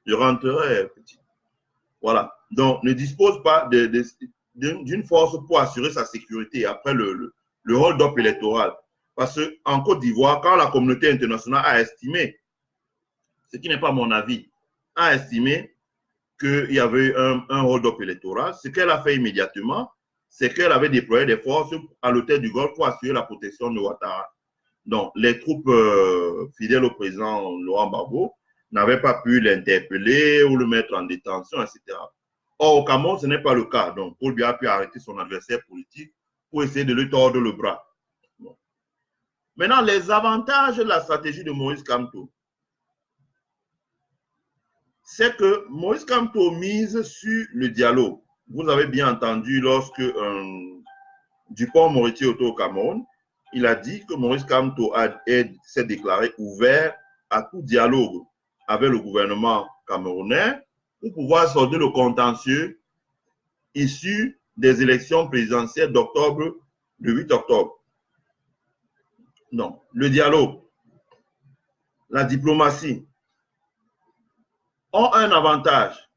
Je rentrerai, petit. Voilà. Donc, ne dispose pas d'une force pour assurer sa sécurité après le hold-up électoral. Parce qu'en Côte d'Ivoire, quand la communauté internationale a estimé, ce qui n'est pas mon avis, a estimé qu'il y avait un hold-up électoral, ce qu'elle a fait immédiatement, c'est qu'elle avait déployé des forces à l'hôtel du Golfe pour assurer la protection de Ouattara. Donc, les troupes fidèles au président Laurent Gbagbo n'avaient pas pu l'interpeller ou le mettre en détention, etc. Or, au Cameroun, ce n'est pas le cas. Donc, Paul Biya a pu arrêter son adversaire politique pour essayer de lui tordre le bras. Bon. Maintenant, les avantages de la stratégie de Maurice Kamto, c'est que Maurice Kamto mise sur le dialogue. Vous avez bien entendu lorsque Dupont-Moretti était au Cameroun, il a dit que Maurice Kamto s'est déclaré ouvert à tout dialogue avec le gouvernement camerounais pour pouvoir sortir le contentieux issu des élections présidentielles le 8 octobre. Non, le dialogue. la diplomatie, ont un avantage,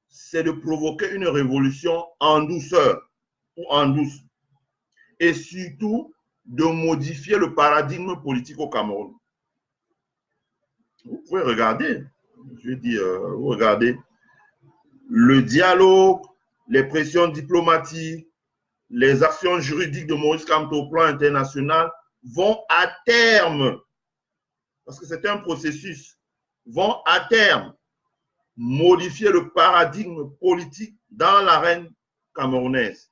c'est de provoquer une révolution en douceur ou en douce, et surtout de modifier le paradigme politique au Cameroun. Vous pouvez regarder, je dis, vous regardez, le dialogue, les pressions diplomatiques, les actions juridiques de Maurice Kamto au plan international vont à terme, parce que c'est un processus, vont à terme modifier le paradigme politique dans l'arène camerounaise.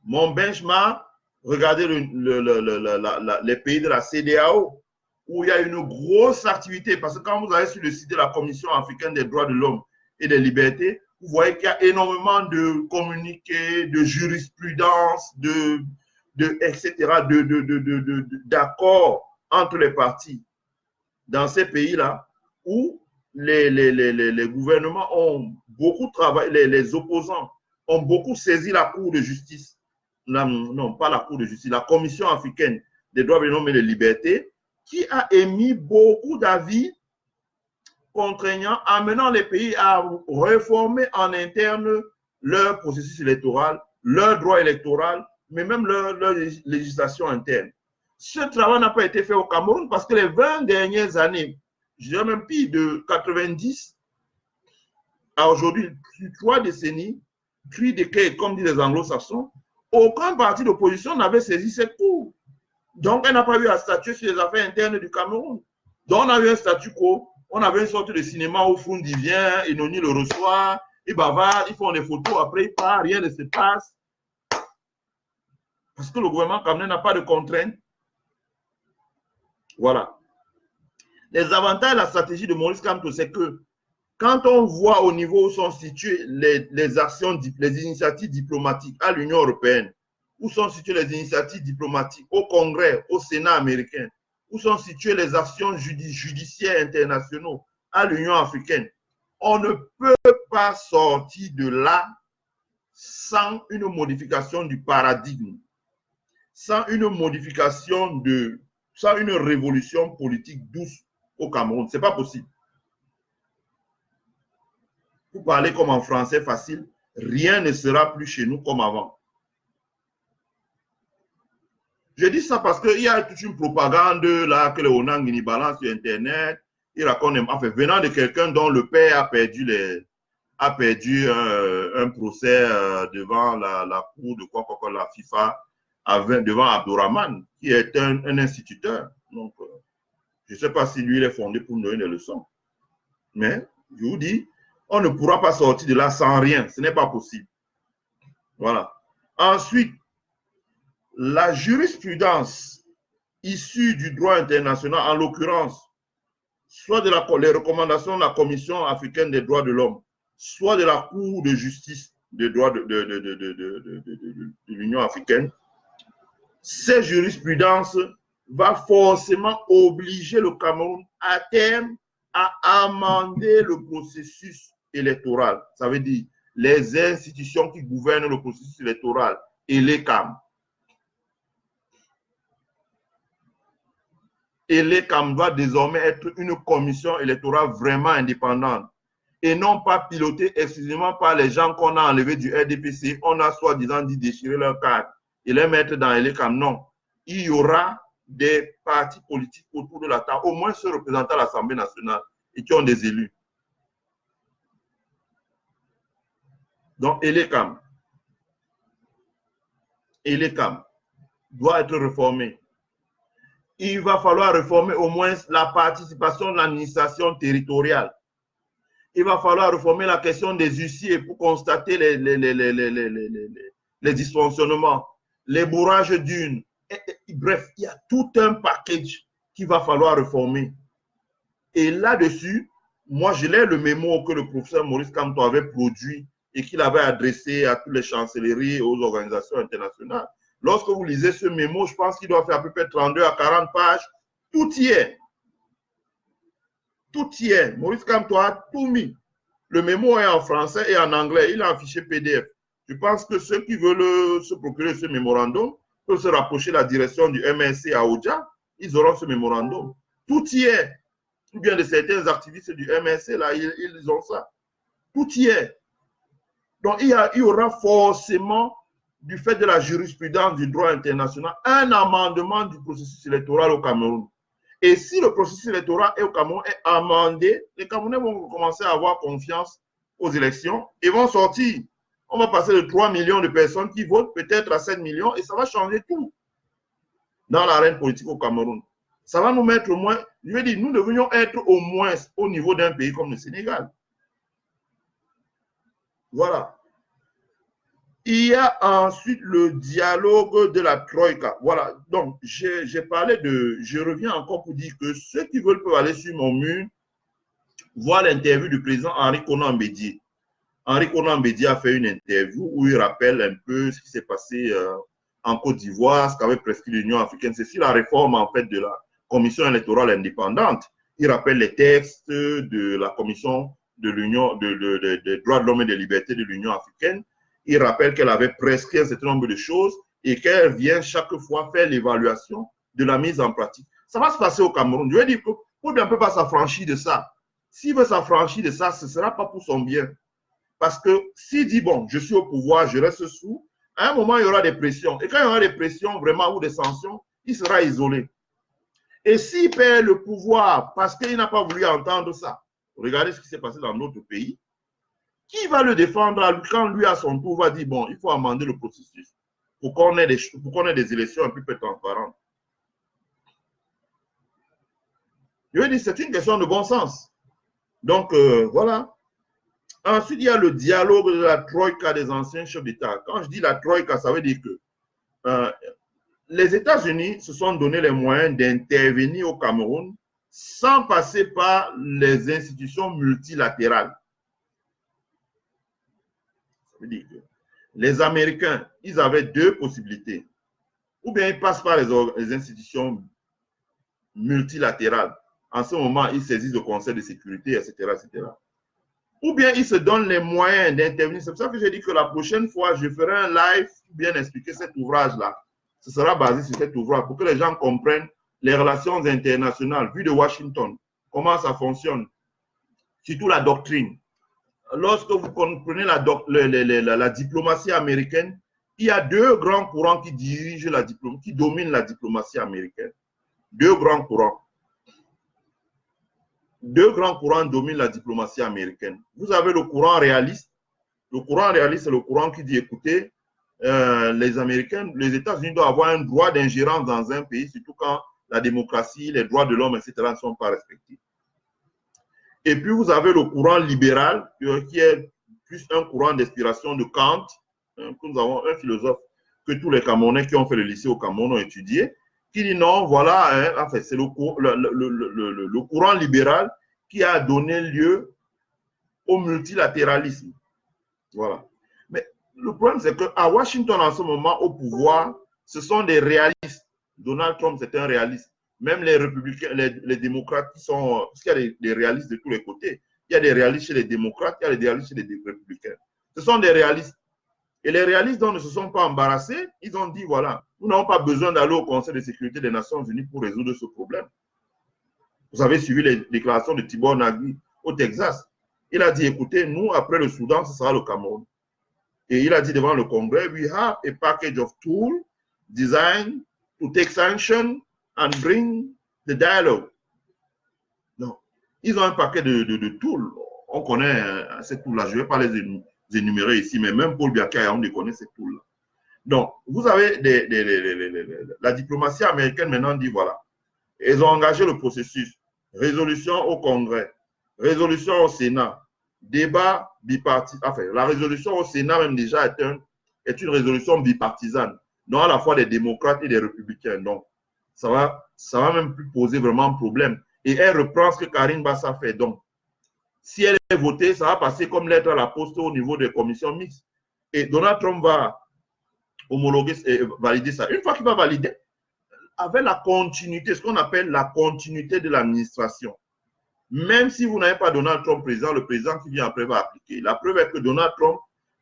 Mon benchmark, regardez les pays de la CEDEAO, où il y a une grosse activité, parce que quand vous allez sur le site de la Commission africaine des droits de l'homme et des libertés, vous voyez qu'il y a énormément de communiqués, de jurisprudence, etc., d'accords entre les partis dans ces pays-là, où les gouvernements ont beaucoup travaillé, les opposants ont beaucoup saisi la Cour de justice, non, pas la Cour de justice, la Commission africaine des droits de l'homme et des libertés, qui a émis beaucoup d'avis contraignants, amenant les pays à réformer en interne leur processus électoral, leur droit électoral, mais même leur législation interne. Ce travail n'a pas été fait au Cameroun parce que les 20 dernières années, je dirais même pire, de 90 à aujourd'hui, 3 décennies, cri de quai, comme disent les anglo-saxons, aucun parti d'opposition n'avait saisi cette cour. Donc, elle n'a pas eu à statuer sur les affaires internes du Cameroun. Donc, on a eu un statu quo. On avait une sorte de cinéma où Frundi vient, Inoni le reçoit, il bavarde, ils font des photos, après il part, rien ne se passe. Parce que le gouvernement camerounais n'a pas de contraintes. Voilà. Les avantages de la stratégie de Maurice Kamto, c'est que quand on voit au niveau où sont situées les actions, les initiatives diplomatiques à l'Union européenne, où sont situées les initiatives diplomatiques au Congrès, au Sénat américain, où sont situées les actions judiciaires internationaux à l'Union africaine, on ne peut pas sortir de là sans une modification du paradigme, sans une modification sans une révolution politique douce au Cameroun. Ce n'est pas possible. Pour parler comme en français facile, rien ne sera plus chez nous comme avant. Je dis ça parce qu'il y a toute une propagande là que le Onangini balance sur Internet. Il raconte, enfin, venant de quelqu'un dont le père a perdu un procès devant la cour de quoi, la FIFA, devant Abdourahmane, qui est un instituteur. Donc, je ne sais pas si lui il est fondé pour nous donner des leçons. Mais, je vous dis, on ne pourra pas sortir de là sans rien. Ce n'est pas possible. Voilà. Ensuite, la jurisprudence issue du droit international, en l'occurrence, soit de les recommandations de la Commission africaine des droits de l'homme, soit de la Cour de justice des droits de l'Union africaine, ces jurisprudences va forcément obliger le Cameroun à terme à amender le processus électoral. Ça veut dire les institutions qui gouvernent le processus électoral et les CAM. Et l'ECAM doit désormais être une commission électorale vraiment indépendante et non pas pilotée exclusivement par les gens qu'on a enlevés du RDPC. On a soi-disant dit déchirer leur carte et les mettre dans l'ECAM. Non. Il y aura des partis politiques autour de la table, au moins ceux représentant l'Assemblée nationale et qui ont des élus. Donc, l'ECAM doit être réformé. Il va falloir réformer au moins la participation de l'administration territoriale. Il va falloir réformer la question des huissiers pour constater les dysfonctionnements, les bourrages d'urnes. Bref, il y a tout un package qu'il va falloir réformer. Et là-dessus, moi, je l'ai le mémo que le professeur Maurice Kamto avait produit et qu'il avait adressé à toutes les chancelleries et aux organisations internationales. Lorsque vous lisez ce mémo, je pense qu'il doit faire à peu près 32 à 40 pages. Tout y est. Tout y est. Maurice Kamto a tout mis. Le mémo est en français et en anglais. Il a un fichier PDF. Je pense que ceux qui veulent se procurer ce mémorandum peuvent se rapprocher de la direction du MSC à Oja. Ils auront ce mémorandum. Tout y est. Ou bien de certains activistes du MSC, là, ils ont ça. Tout y est. Donc, il y aura forcément, du fait de la jurisprudence du droit international, un amendement du processus électoral au Cameroun. Et si le processus électoral au Cameroun est amendé, les Camerounais vont commencer à avoir confiance aux élections et vont sortir. On va passer de 3 millions de personnes qui votent peut-être à 7 millions et ça va changer tout dans l'arène politique au Cameroun. Ça va nous mettre au moins, je veux dire, nous devrions être au moins au niveau d'un pays comme le Sénégal. Voilà. Il y a ensuite le dialogue de la Troïka. Voilà. Donc, j'ai parlé de... Je reviens encore pour dire que ceux qui veulent peuvent aller sur mon mur, voir l'interview du président Henri Konan Bédié. Henri Konan Bédié a fait une interview où il rappelle un peu ce qui s'est passé en Côte d'Ivoire, ce qu'avait prescrit l'Union africaine. C'est sur la réforme, en fait, de la commission électorale indépendante. Il rappelle les textes de la commission de l'Union des droits de l'homme et des libertés de l'Union africaine. Il rappelle qu'elle avait prescrit un certain nombre de choses et qu'elle vient chaque fois faire l'évaluation de la mise en pratique. Ça va se passer au Cameroun. Je veux dire que Paul ne peut pas s'affranchir de ça. S'il veut s'affranchir de ça, ce ne sera pas pour son bien. Parce que s'il dit, bon, je suis au pouvoir, je reste sous, à un moment, il y aura des pressions. Et quand il y aura des pressions vraiment ou des sanctions, il sera isolé. Et s'il perd le pouvoir parce qu'il n'a pas voulu entendre ça, regardez ce qui s'est passé dans d'autres pays, qui va le défendre quand lui, à son tour, va dire, bon, il faut amender le processus pour qu'on ait, des élections un peu plus transparentes. Je veux dire, c'est une question de bon sens. Donc, voilà. Ensuite, il y a le dialogue de la Troïka des anciens chefs d'État. Quand je dis la Troïka, ça veut dire que les États-Unis se sont donné les moyens d'intervenir au Cameroun sans passer par les institutions multilatérales. Ça veut dire que les Américains, ils avaient deux possibilités. Ou bien ils passent par les institutions multilatérales. En ce moment, ils saisissent le Conseil de sécurité, etc., etc. Ou bien ils se donnent les moyens d'intervenir. C'est pour ça que j'ai dit que la prochaine fois, je ferai un live pour bien expliquer cet ouvrage-là. Ce sera basé sur cet ouvrage pour que les gens comprennent les relations internationales, vues de Washington, comment ça fonctionne, surtout la doctrine. Lorsque vous comprenez la diplomatie américaine, il y a deux grands courants qui dirigent la diplomatie, qui dominent la diplomatie américaine. Deux grands courants. Deux grands courants dominent la diplomatie américaine. Vous avez le courant réaliste. Le courant réaliste, c'est le courant qui dit, écoutez, les Américains, les États-Unis doivent avoir un droit d'ingérence dans un pays, surtout quand la démocratie, les droits de l'homme, etc. ne sont pas respectés. Et puis, vous avez le courant libéral, qui est plus un courant d'inspiration de Kant. Nous avons un philosophe que tous les Camerounais qui ont fait le lycée au Cameroun ont étudié, qui dit non, voilà, en fait, c'est le courant libéral qui a donné lieu au multilatéralisme. Voilà. Mais le problème, c'est qu'à Washington, en ce moment, au pouvoir, ce sont des réalistes. Donald Trump, c'est un réaliste. Même les républicains, les démocrates qui sont... Parce qu'il y a des réalistes de tous les côtés. Il y a des réalistes chez les démocrates, il y a des réalistes chez les républicains. Ce sont des réalistes. Et les réalistes donc, ne se sont pas embarrassés. Ils ont dit, voilà, nous n'avons pas besoin d'aller au Conseil de sécurité des Nations Unies pour résoudre ce problème. Vous avez suivi les déclarations de Tibor Nagui au Texas. Il a dit, écoutez, nous, après le Soudan, ce sera le Cameroun. Et il a dit devant le Congrès, we have a package of tools designed to take sanction and bring the dialogue. Donc, ils ont un paquet de tools. On connaît ces tools-là. Je ne vais pas les énumérer ici, mais même Paul Biaka, on les connaît ces tools-là. Donc, vous avez la diplomatie américaine maintenant dit, voilà, ils ont engagé le processus. Résolution au Congrès, résolution au Sénat, débat bipartisan. Enfin, la résolution au Sénat même déjà est une résolution bipartisane, donc à la fois des démocrates et des républicains. Donc, ça va même plus poser vraiment un problème. Et elle reprend ce que Karine Bassa fait. Donc, si elle est votée, ça va passer comme lettre à la poste au niveau des commissions mixtes. Et Donald Trump va homologuer et valider ça. Une fois qu'il va valider, avec la continuité, ce qu'on appelle la continuité de l'administration. Même si vous n'avez pas Donald Trump président, le président qui vient après va appliquer. La preuve est que Donald Trump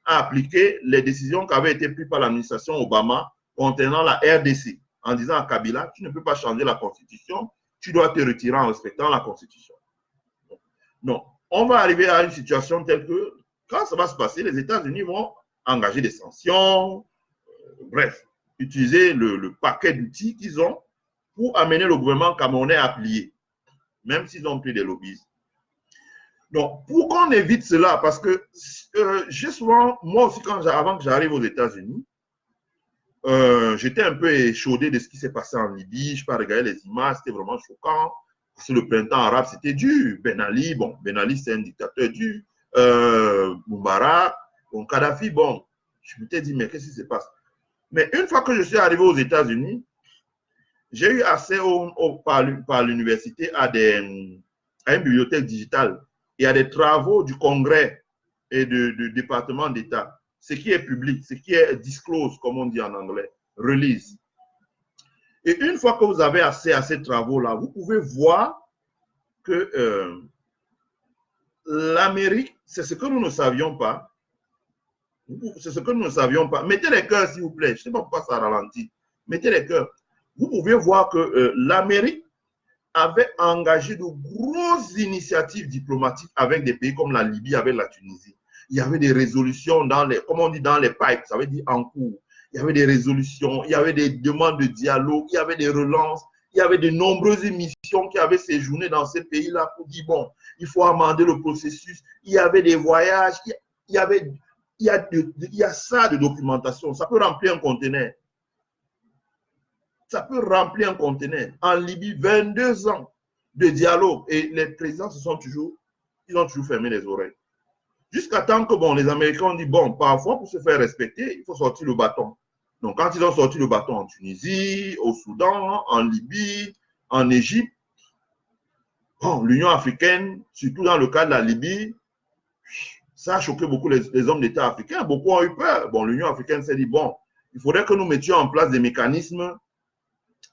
a appliqué les décisions qui avaient été prises par l'administration Obama concernant la RDC, en disant à Kabila, tu ne peux pas changer la constitution, tu dois te retirer en respectant la Constitution. Non, on va arriver à une situation telle que, quand ça va se passer, les États-Unis vont engager des sanctions, bref, utiliser le paquet d'outils qu'ils ont pour amener le gouvernement camerounais à plier, même s'ils ont pris des lobbyistes. Donc, pour qu'on évite cela, parce que j'ai souvent, moi aussi, avant que j'arrive aux États-Unis, j'étais un peu échaudé de ce qui s'est passé en Libye. Je peux regarder les images, c'était vraiment choquant. Sur le printemps arabe, c'était dur. Ben Ali, bon, Ben Ali, c'est un dictateur dur. Moubarak, bon, Kadhafi, bon, je me suis dit, mais qu'est-ce qui se passe? Mais une fois que je suis arrivé aux États-Unis, j'ai eu accès par l'université à une bibliothèque digitale et à des travaux du Congrès et du département d'État. Ce qui est public, ce qui est disclose, comme on dit en anglais, release. Et une fois que vous avez accès à ces travaux-là, vous pouvez voir que l'Amérique, c'est ce que nous ne savions pas. C'est ce que nous ne savions pas. Mettez les cœurs, s'il vous plaît. Je ne sais pas pourquoi ça ralentit. Mettez les cœurs. Vous pouvez voir que l'Amérique avait engagé de grosses initiatives diplomatiques avec des pays comme la Libye, avec la Tunisie. Il y avait des résolutions dans les, comme on dit, dans les pipes, ça veut dire en cours. Il y avait des résolutions, il y avait des demandes de dialogue, il y avait des relances, il y avait de nombreuses émissions qui avaient séjourné dans ces pays-là pour dire, bon, il faut amender le processus. Il y avait des voyages, il y a ça de documentation. Ça peut remplir un conteneur. Ça peut remplir un conteneur. En Libye, 22 ans de dialogue et les présidents ont toujours fermé les oreilles. Jusqu'à temps que bon, les Américains ont dit, bon, parfois pour se faire respecter, il faut sortir le bâton. Donc quand ils ont sorti le bâton en Tunisie, au Soudan, en Libye, en Égypte, bon, l'Union africaine, surtout dans le cas de la Libye, ça a choqué beaucoup les hommes d'État africains. Beaucoup ont eu peur. Bon, l'Union africaine s'est dit, bon, il faudrait que nous mettions en place des mécanismes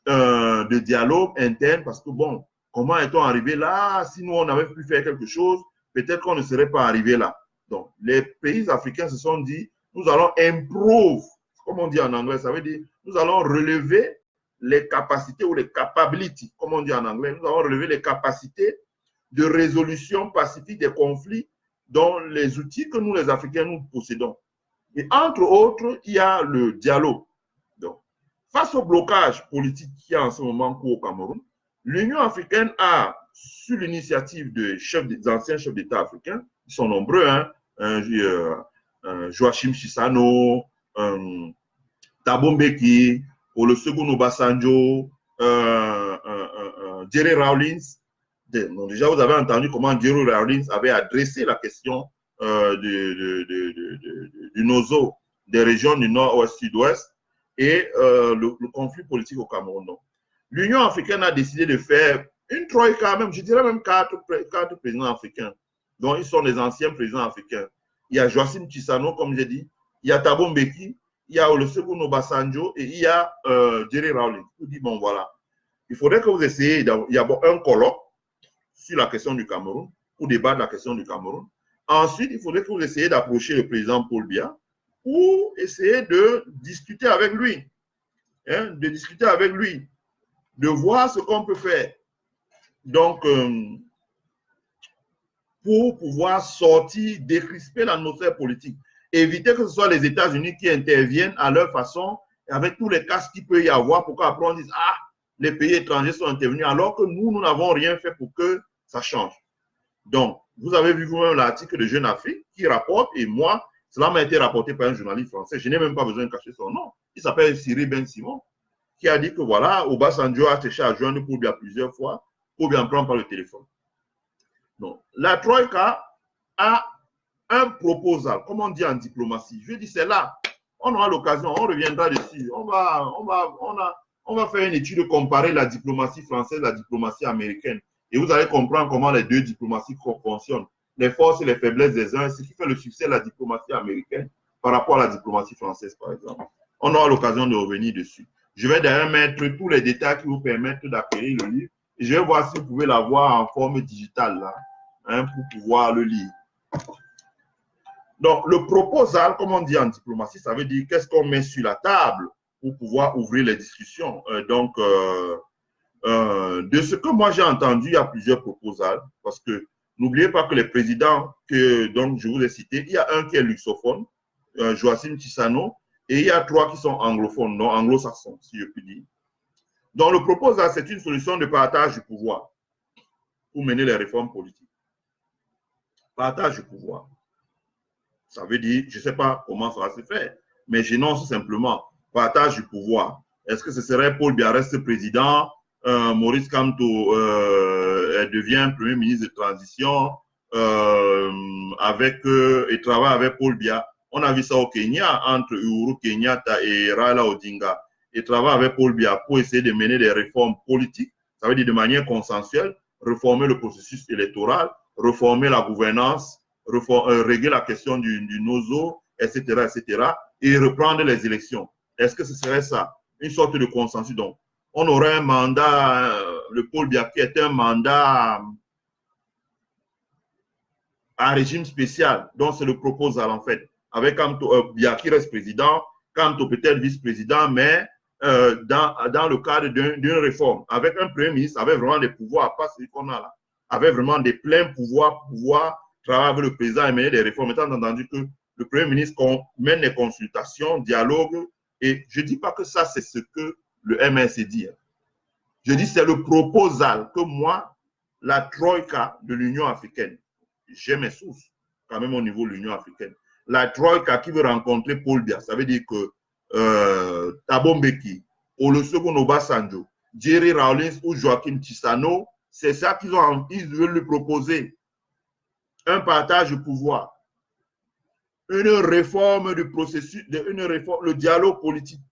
de dialogue interne parce que, bon, comment est-on arrivé là? Si nous, on avait pu faire quelque chose, peut-être qu'on ne serait pas arrivé là. Donc, les pays africains se sont dit, nous allons improve, comme on dit en anglais, ça veut dire, nous allons relever les capacités ou les capabilities, comme on dit en anglais, nous allons relever les capacités de résolution pacifique des conflits dont les outils que nous, les Africains, nous possédons. Et entre autres, il y a le dialogue. Donc, face au blocage politique qui est en ce moment au Cameroun, l'Union africaine a, sur l'initiative des anciens chefs d'État africains, ils sont nombreux, hein, Joachim Chissano, Thabo Mbeki, Olusegun Obasanjo, Jerry Rawlings. Donc déjà, vous avez entendu comment Jerry Rawlings avait adressé la question du NOZO, des régions du nord-ouest, sud-ouest, et le conflit politique au Cameroun. L'Union africaine a décidé de faire une troïka, même, je dirais même quatre présidents africains, dont ils sont les anciens présidents africains. Il y a Joachim Chissano, comme j'ai dit, il y a Thabo Mbeki, il y a Olusegun Obasanjo et il y a Jerry Rawlings. Je vous dis, bon, voilà. Il faudrait que vous essayiez, il y a un colloque sur la question du Cameroun, pour débattre de la question du Cameroun. Ensuite, il faudrait que vous essayiez d'approcher le président Paul Biya pour essayer de discuter avec lui. Hein, de discuter avec lui, de voir ce qu'on peut faire. Donc, pour pouvoir sortir, décrisper l'atmosphère politique. Éviter que ce soit les États-Unis qui interviennent à leur façon, avec tous les cas qu'il peut y avoir, pour qu'après on dise, ah, les pays étrangers sont intervenus, alors que nous n'avons rien fait pour que ça change. Donc, vous avez vu vous-même l'article de Jeune Afrique qui rapporte, et moi, cela m'a été rapporté par un journaliste français, je n'ai même pas besoin de cacher son nom, il s'appelle Cyril Ben Simon, qui a dit que voilà, Obasanjo a cherché à joindre Paul Biya plusieurs fois, Paul Biya prend par le téléphone. Donc, la Troïka a un proposal, comme on dit en diplomatie. Je dis, c'est là, on aura l'occasion, on reviendra dessus. On va faire une étude de comparer la diplomatie française et la diplomatie américaine. Et vous allez comprendre comment les deux diplomaties fonctionnent. Les forces et les faiblesses des uns, ce qui fait le succès de la diplomatie américaine par rapport à la diplomatie française, par exemple. On aura l'occasion de revenir dessus. Je vais d'ailleurs mettre tous les détails qui vous permettent d'acquérir le livre. Et je vais voir si vous pouvez l'avoir en forme digitale, là, hein, pour pouvoir le lire. Donc, le proposal, comme on dit en diplomatie, ça veut dire qu'est-ce qu'on met sur la table pour pouvoir ouvrir les discussions. De ce que moi j'ai entendu, il y a plusieurs proposals, parce que n'oubliez pas que les présidents que donc, je vous ai cités, il y a un qui est lusophone, Joachim Chissano, et il y a 3 qui sont anglophones, non anglo-saxons, si je puis dire. Donc le proposal, c'est une solution de partage du pouvoir pour mener les réformes politiques. Partage du pouvoir. Ça veut dire, je ne sais pas comment ça va se faire, mais j'énonce simplement partage du pouvoir. Est-ce que ce serait Paul Biya reste président, Maurice Kamto devient premier ministre de transition et travaille avec Paul Biya. On a vu ça au Kenya entre Uhuru Kenyatta et Raila Odinga. Et travaille avec Paul Biya pour essayer de mener des réformes politiques, ça veut dire de manière consensuelle, réformer le processus électoral, réformer la gouvernance, régler la question du nozo, etc., etc., et reprendre les élections. Est-ce que ce serait ça? Une sorte de consensus. Donc, on aurait un mandat, le Paul Biya qui est un mandat à régime spécial, donc c'est le proposal en fait, avec Biya qui reste président, Kamto peut-être vice-président, mais dans le cadre d'une réforme, avec un premier ministre, avec vraiment des pouvoirs, pas ce qu'on a là, avec vraiment des pleins pouvoirs, travailler avec le président et mener des réformes, étant entendu que le premier ministre mène les consultations, dialogue, et je ne dis pas que ça, c'est ce que le MRC dit. Je dis c'est le proposal que moi, la troïka de l'Union africaine, j'ai mes sources quand même au niveau de l'Union africaine, la troïka qui veut rencontrer Paul Biya, ça veut dire que Thabo Mbeki, Olusegun Obasanjo, Jerry Rawlings ou Joachim Chissano, c'est ça qu'ils veulent lui proposer. Un partage du pouvoir, une réforme du processus, le dialogue politique,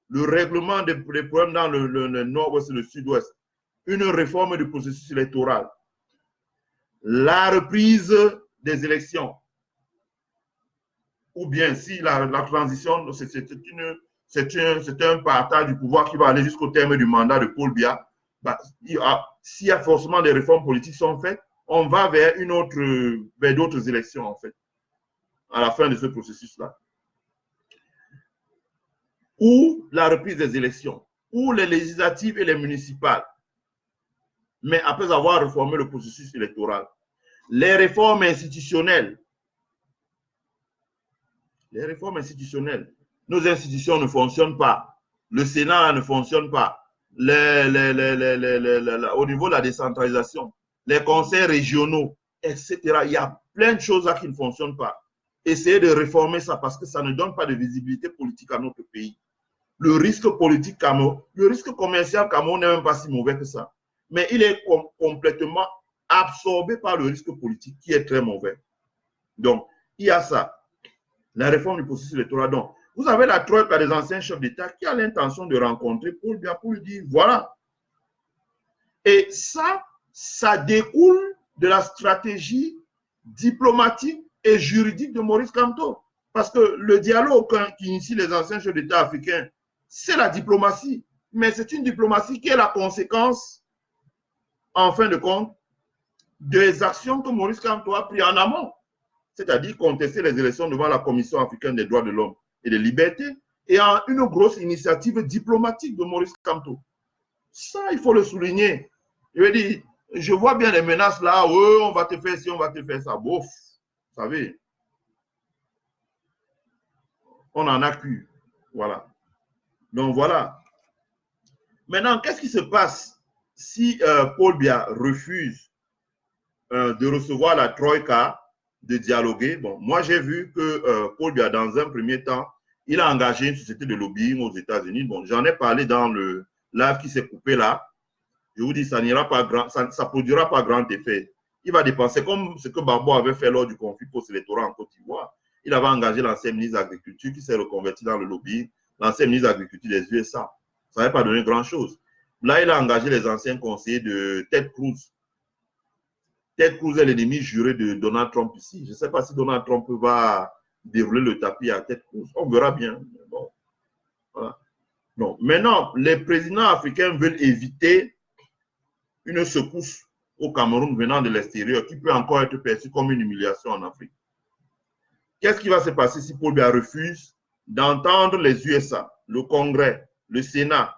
le règlement des problèmes dans le nord-ouest et le sud-ouest, une réforme du processus électoral, la reprise des élections, ou bien si la transition, c'est un partage du pouvoir qui va aller jusqu'au terme du mandat de Paul Biya, bah, s'il y a forcément des réformes politiques qui sont faites, on va vers d'autres élections, en fait, à la fin de ce processus-là. Ou la reprise des élections, ou les législatives et les municipales, mais après avoir réformé le processus électoral. Les réformes institutionnelles. Nos institutions ne fonctionnent pas. Le Sénat ne fonctionne pas. Au niveau de la décentralisation, les conseils régionaux, etc. Il y a plein de choses là qui ne fonctionnent pas. Essayez de réformer ça parce que ça ne donne pas de visibilité politique à notre pays. Le risque politique Cameroun, le risque commercial Cameroun n'est même pas si mauvais que ça. Mais il est complètement absorbé par le risque politique qui est très mauvais. Donc, il y a ça. La réforme du processus électoral. Donc, vous avez la troïka des anciens chefs d'État qui a l'intention de rencontrer Paul Biya pour lui dire voilà. Et ça découle de la stratégie diplomatique et juridique de Maurice Kamto. Parce que le dialogue qui initie les anciens chefs d'État africains, c'est la diplomatie. Mais c'est une diplomatie qui est la conséquence, en fin de compte, des actions que Maurice Kamto a prises en amont. C'est-à-dire contester les élections devant la Commission africaine des droits de l'homme et des libertés, et en une grosse initiative diplomatique de Maurice Kamto. Ça, il faut le souligner. Je veux dire, je vois bien les menaces là, oh, on va te faire ci, on va te faire ça. Bof, vous savez, on en a cru. Voilà. Donc voilà. Maintenant, qu'est-ce qui se passe si Paul Biya refuse de recevoir la troïka, de dialoguer? Bon, moi, j'ai vu que Paul Biya, dans un premier temps, il a engagé une société de lobbying aux États-Unis. Bon, j'en ai parlé dans le live qui s'est coupé là. Je vous dis, ça n'ira pas grand, ça produira pas grand effet. Il va dépenser comme ce que Gbagbo avait fait lors du conflit post-électoral en Côte d'Ivoire. Il avait engagé l'ancien ministre de l'Agriculture qui s'est reconverti dans le lobbying, l'ancien ministre de l'Agriculture des USA. Ça n'avait pas donné grand-chose. Là, il a engagé les anciens conseillers de Ted Cruz. Ted Cruz est l'ennemi juré de Donald Trump ici. Je ne sais pas si Donald Trump va dérouler le tapis à Ted Cruz. On verra bien. Bon, voilà. Donc, maintenant, les présidents africains veulent éviter une secousse au Cameroun venant de l'extérieur qui peut encore être perçue comme une humiliation en Afrique. Qu'est-ce qui va se passer si Paul Biya refuse d'entendre les USA, le Congrès, le Sénat,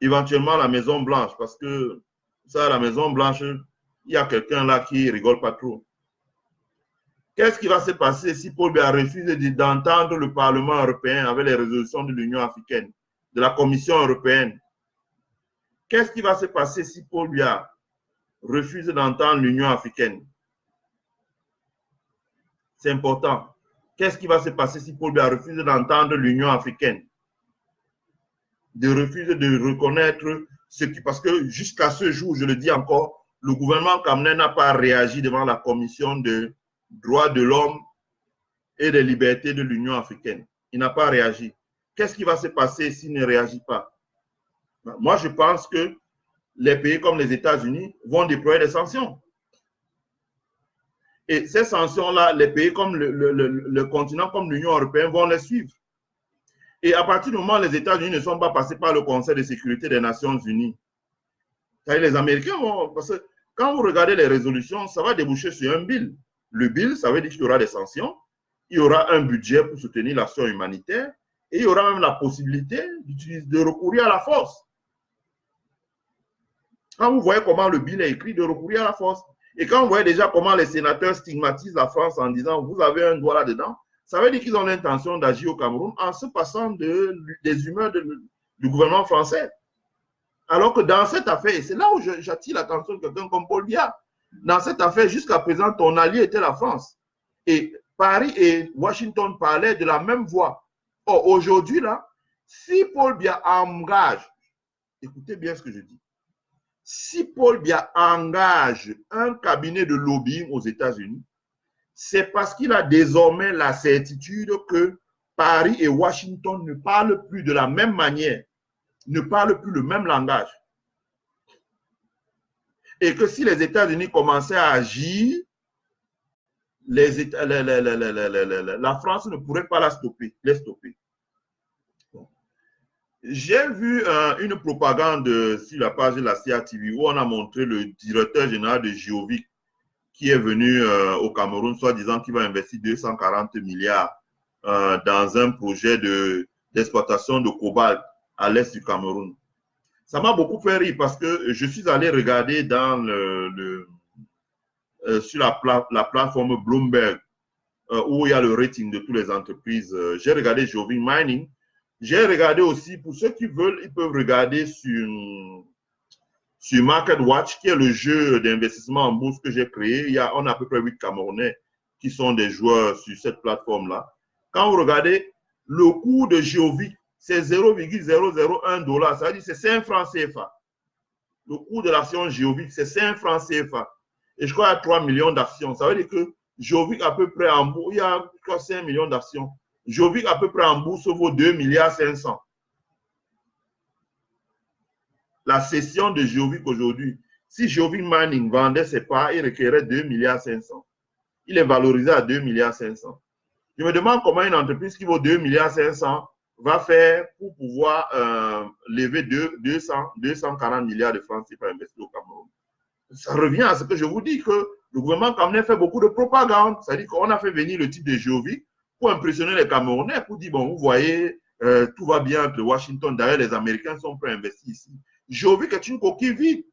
éventuellement la Maison Blanche, parce que ça, la Maison Blanche, il y a quelqu'un là qui rigole pas trop. Qu'est-ce qui va se passer si Paul Biya refuse d'entendre le Parlement européen avec les résolutions de l'Union africaine, de la Commission européenne? Qu'est-ce qui va se passer si Paul Biya refuse d'entendre l'Union africaine? C'est important. Qu'est-ce qui va se passer si Paul Biya refuse d'entendre l'Union africaine? De refuser de reconnaître ce qui... Parce que jusqu'à ce jour, je le dis encore, le gouvernement camerounais n'a pas réagi devant la Commission des droits de l'homme et des libertés de l'Union africaine. Il n'a pas réagi. Qu'est-ce qui va se passer s'il ne réagit pas? Moi, je pense que les pays comme les États-Unis vont déployer des sanctions. Et ces sanctions-là, les pays comme le continent, comme l'Union européenne, vont les suivre. Et à partir du moment où les États-Unis ne sont pas passés par le Conseil de sécurité des Nations Unies, les Américains vont... Parce que quand vous regardez les résolutions, ça va déboucher sur un bill. Le bill, ça veut dire qu'il y aura des sanctions, il y aura un budget pour soutenir l'action humanitaire, et il y aura même la possibilité de recourir à la force. Quand vous voyez comment le bill est écrit, de recourir à la force. Et quand vous voyez déjà comment les sénateurs stigmatisent la France en disant « vous avez un doigt là-dedans », ça veut dire qu'ils ont l'intention d'agir au Cameroun en se passant des humeurs du gouvernement français. Alors que dans cette affaire, et c'est là où j'attire l'attention de quelqu'un comme Paul Biya, dans cette affaire, jusqu'à présent, ton allié était la France. Et Paris et Washington parlaient de la même voix. Or, aujourd'hui, là, si Paul Biya engage, écoutez bien ce que je dis, si Paul Biya engage un cabinet de lobbying aux États-Unis, c'est parce qu'il a désormais la certitude que Paris et Washington ne parlent plus de la même manière, ne parlent plus le même langage. Et que si les États-Unis commençaient à agir, la France ne pourrait pas les stopper. Bon. J'ai vu une propagande sur la page de la CATV où on a montré le directeur général de Geovic qui est venu au Cameroun, soit disant qu'il va investir 240 milliards dans un projet d'exploitation de cobalt à l'est du Cameroun. Ça m'a beaucoup fait rire parce que je suis allé regarder dans sur la plateforme Bloomberg où il y a le rating de toutes les entreprises. J'ai regardé Geovic Mining. J'ai regardé aussi, pour ceux qui veulent, ils peuvent regarder sur MarketWatch, qui est le jeu d'investissement en bourse que j'ai créé. On a à peu près 8 Camerounais qui sont des joueurs sur cette plateforme-là. Quand vous regardez, le cours de Geovic, c'est 0,001 $. Ça veut dire que c'est 5 francs CFA. Le cours de l'action Geovic, c'est 5 francs CFA. Et je crois qu'il y a 3 millions d'actions. Ça veut dire que Geovic à peu près en bourse, il y a 5 millions d'actions. Geovic à peu près en bourse vaut 2,5 milliards. La cession de Geovic aujourd'hui, si Geovic Mining vendait ses parts, il requérait 2,5 milliards. Il est valorisé à 2,5 milliards. Je me demande comment une entreprise qui vaut 2,5 milliards va faire pour pouvoir lever 240 milliards de francs pour investir au Cameroun. Ça revient à ce que je vous dis, que le gouvernement camerounais fait beaucoup de propagande. C'est-à-dire qu'on a fait venir le type de Geovic pour impressionner les Camerounais, pour dire, bon, vous voyez, tout va bien entre Washington. D'ailleurs, les Américains sont prêts à investir ici. Geovic est une coquille vide.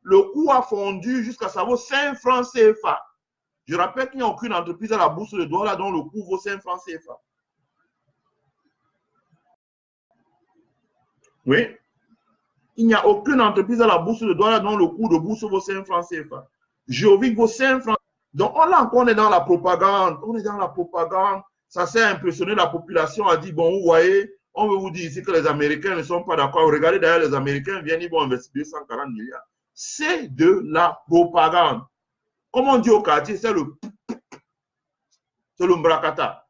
Le coût a fondu jusqu'à ça vaut 5 francs CFA. Je rappelle qu'il n'y a aucune entreprise à la bourse de Douala dont le coût vaut 5 francs CFA. Oui. Il n'y a aucune entreprise à la bourse de Douala dont le coût de bourse vaut 5 francs CFA. Geovic vaut 5 francs. Donc, on est dans la propagande. On est dans la propagande. Ça sert à impressionner la population, à dire, bon, vous voyez, on veut vous dire ici que les Américains ne sont pas d'accord. Regardez d'ailleurs, les Américains viennent, ils vont investir 240 milliards. C'est de la propagande. Comme on dit au quartier, c'est le mbrakata.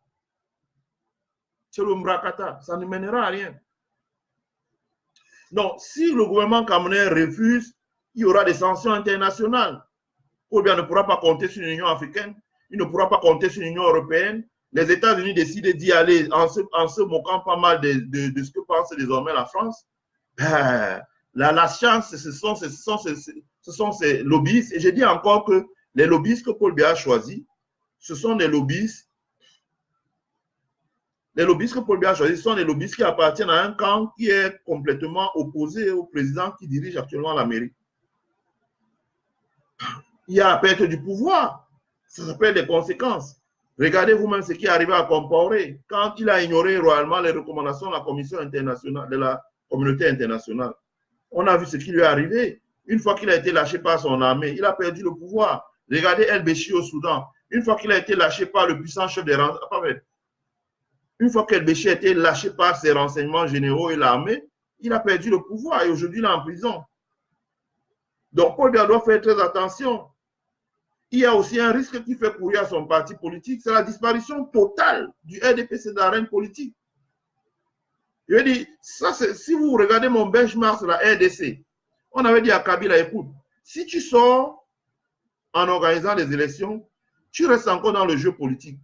C'est le mbrakata. Ça ne mènera à rien. Donc, si le gouvernement camerounais refuse, il y aura des sanctions internationales. Ou bien ne pourra pas compter sur l'Union africaine, il ne pourra pas compter sur l'Union européenne. Les États-Unis décident d'y aller en se moquant pas mal de ce que pense désormais la France. La chance, ce sont ces lobbyistes. Et je dis encore que les lobbyistes que Paul Biya a choisis, ce sont des lobbyistes Les lobbyistes que Paul Biya a choisis sont les lobbyistes qui appartiennent à un camp qui est complètement opposé au président qui dirige actuellement la mairie. Il y a la perte du pouvoir. Ça s'appelle des conséquences. Regardez vous-même ce qui est arrivé à Compaoré quand il a ignoré royalement les recommandations de la Commission internationale, de la communauté internationale. On a vu ce qui lui est arrivé. Une fois qu'il a été lâché par son armée, il a perdu le pouvoir. Regardez El-Béchir au Soudan. Une fois qu'il a été lâché par le puissant chef des renseignements, une fois qu'El-Béchir a été lâché par ses renseignements généraux et l'armée, il a perdu le pouvoir et aujourd'hui il est en prison. Donc Paul Biya doit faire très attention. Il y a aussi un risque qui fait courir à son parti politique, c'est la disparition totale du RDPC de l'arène politique. Je veux dire, ça, si vous regardez mon benchmark sur la RDC, on avait dit à Kabila, écoute, si tu sors en organisant des élections, tu restes encore dans le jeu politique.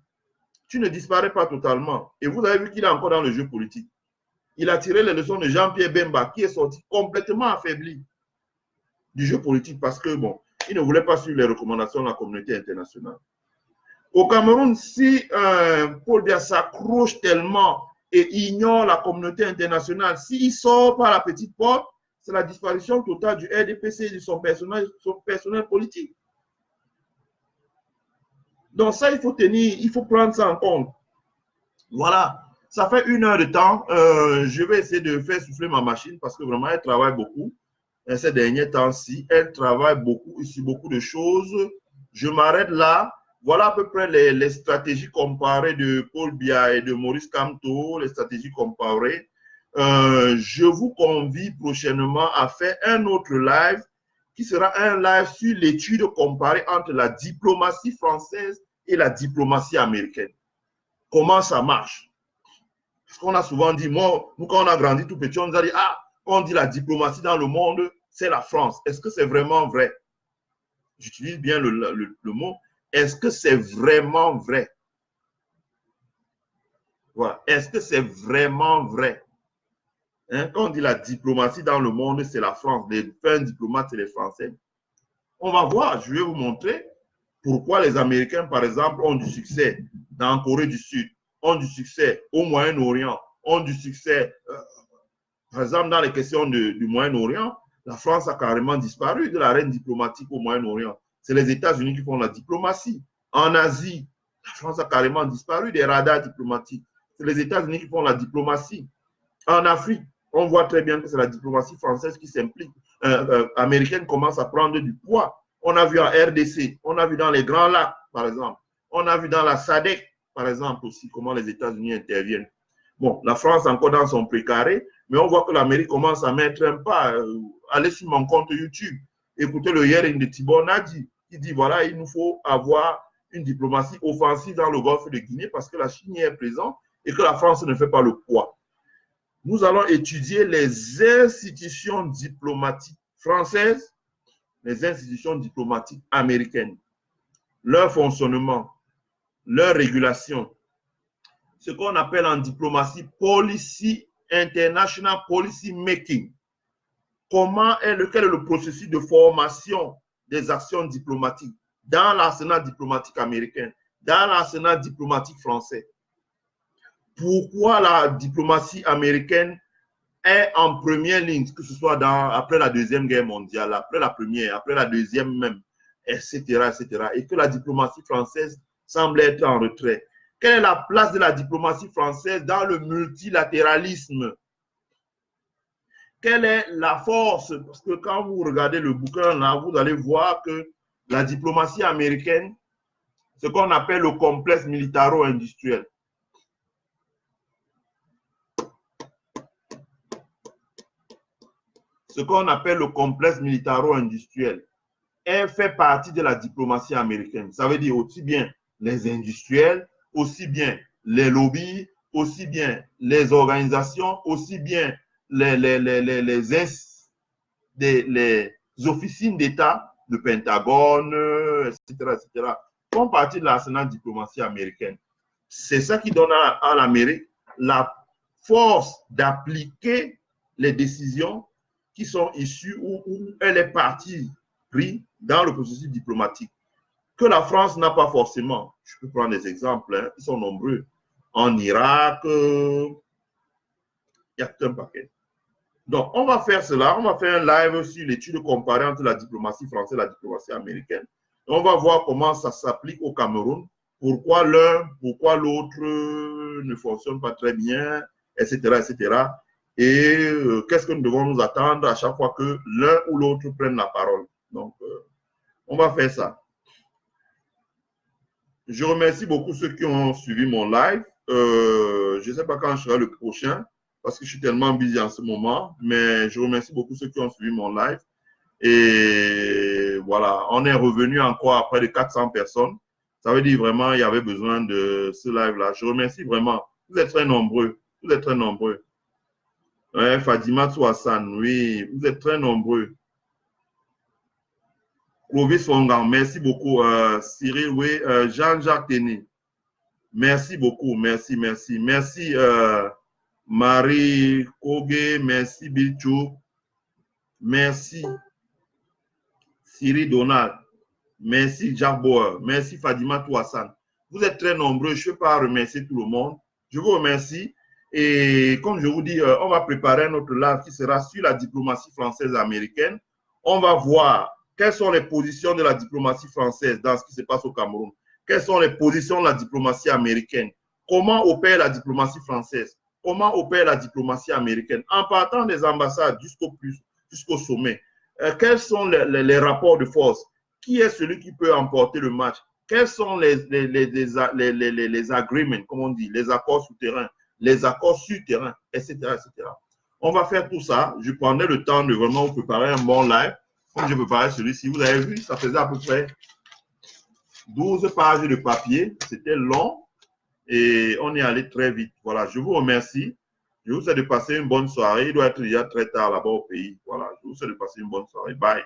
Tu ne disparais pas totalement. Et vous avez vu qu'il est encore dans le jeu politique. Il a tiré les leçons de Jean-Pierre Bemba, qui est sorti complètement affaibli du jeu politique parce que, bon, il ne voulait pas suivre les recommandations de la communauté internationale. Au Cameroun, si Paul Biya s'accroche tellement et ignore la communauté internationale, s'il sort par la petite porte, c'est la disparition totale du RDPC et de son personnel politique. Donc ça, il faut tenir, il faut prendre ça en compte. Voilà, ça fait 1 heure de temps. Je vais essayer de faire souffler ma machine parce que vraiment, elle travaille beaucoup. Ces derniers temps-ci, elle travaille beaucoup sur beaucoup de choses. Je m'arrête là. Voilà à peu près les stratégies comparées de Paul Biya et de Maurice Kamto, les stratégies comparées. Je vous convie prochainement à faire un autre live qui sera un live sur l'étude comparée entre la diplomatie française et la diplomatie américaine. Comment ça marche? Parce qu'on a souvent dit, moi, nous quand on a grandi tout petit, on nous a dit, ah, on dit la diplomatie dans le monde, c'est la France. Est-ce que c'est vraiment vrai? J'utilise bien le mot. Est-ce que c'est vraiment vrai? Voilà. Est-ce que c'est vraiment vrai? Hein? Quand on dit la diplomatie dans le monde, c'est la France. Les fins diplomates, c'est les Français. On va voir, je vais vous montrer pourquoi les Américains, par exemple, ont du succès dans la Corée du Sud, ont du succès au Moyen-Orient, ont du succès, par exemple, dans les questions du Moyen-Orient. La France a carrément disparu de l'arène diplomatique au Moyen-Orient. C'est les États-Unis qui font la diplomatie. En Asie, la France a carrément disparu des radars diplomatiques. C'est les États-Unis qui font la diplomatie. En Afrique, on voit très bien que c'est la diplomatie française qui s'implique. Américaine commence à prendre du poids. On a vu en RDC, on a vu dans les Grands Lacs, par exemple. On a vu dans la SADC, par exemple, aussi, comment les États-Unis interviennent. Bon, la France encore dans son précaré, mais on voit que l'Amérique commence à mettre un pas. Allez sur mon compte YouTube, écoutez le hearing de Tibor Nadi, qui dit, voilà, il nous faut avoir une diplomatie offensive dans le golfe de Guinée parce que la Chine y est présente et que la France ne fait pas le poids. Nous allons étudier les institutions diplomatiques françaises, les institutions diplomatiques américaines, leur fonctionnement, leur régulation, ce qu'on appelle en diplomatie policy, international policy making. Quel est le processus de formation des actions diplomatiques dans l'arsenal diplomatique américain, dans l'arsenal diplomatique français? Pourquoi la diplomatie américaine est en première ligne, que ce soit après la Deuxième Guerre mondiale, après la Première, après la Deuxième même, etc., etc., et que la diplomatie française semble être en retrait. Quelle est la place de la diplomatie française dans le multilatéralisme? Quelle est la force? Parce que quand vous regardez le bouquin là, vous allez voir que la diplomatie américaine, ce qu'on appelle le complexe militaro-industriel. Ce qu'on appelle le complexe militaro-industriel, elle fait partie de la diplomatie américaine. Ça veut dire aussi bien les industriels, aussi bien les lobbies, aussi bien les organisations, aussi bien les officines d'État, le Pentagone, etc., etc., font partie de l'arsenal diplomatie américaine. C'est ça qui donne à l'Amérique la force d'appliquer les décisions qui sont issues où elle est partie prise dans le processus diplomatique, que la France n'a pas forcément. Je peux prendre des exemples, hein, ils sont nombreux. en Irak. Il y a tout un paquet. Donc, on va faire cela. On va faire un live sur l'étude comparée entre la diplomatie française et la diplomatie américaine. Et on va voir comment ça s'applique au Cameroun. Pourquoi l'un, pourquoi l'autre ne fonctionne pas très bien, etc., etc. Et qu'est-ce que nous devons nous attendre à chaque fois que l'un ou l'autre prenne la parole. Donc, on va faire ça. Je remercie beaucoup ceux qui ont suivi mon live. Je ne sais pas quand sera le prochain parce que je suis tellement busy en ce moment, mais je remercie beaucoup ceux qui ont suivi mon live. Et voilà, on est revenu encore à près de 400 personnes. Ça veut dire vraiment il y avait besoin de ce live-là. Je remercie vraiment. Vous êtes très nombreux. Vous êtes très nombreux. Ouais, Fadima Touassan, oui, vous êtes très nombreux. Clovis Fongan, merci beaucoup. Cyril, oui. Jean-Jacques Téné, merci beaucoup. Merci, merci. Merci, Marie Kogue, merci, Bilchou. Merci, Cyril Donald. Merci, Jacques Bauer. Merci, Fadima Touassan. Vous êtes très nombreux. Je ne peux pas remercier tout le monde. Je vous remercie. Et comme je vous dis, on va préparer notre live qui sera sur la diplomatie française et américaine. On va voir quelles sont les positions de la diplomatie française dans ce qui se passe au Cameroun. Quelles sont les positions de la diplomatie américaine? Comment opère la diplomatie française? Comment opère la diplomatie américaine? En partant des ambassades jusqu'au sommet. Quels sont les rapports de force? Qui est celui qui peut emporter le match? Quels sont les agreements, comme on dit, les accords souterrains, les accords sur terrain, etc., etc. On va faire tout ça. Je prendrai le temps de vraiment vous préparer un bon live. Comme je préparais celui-ci, vous avez vu, ça faisait à peu près 12 pages de papier. C'était long et on est allé très vite. Voilà, je vous remercie. Je vous souhaite de passer une bonne soirée. Il doit être déjà très tard là-bas au pays. Voilà, je vous souhaite de passer une bonne soirée. Bye.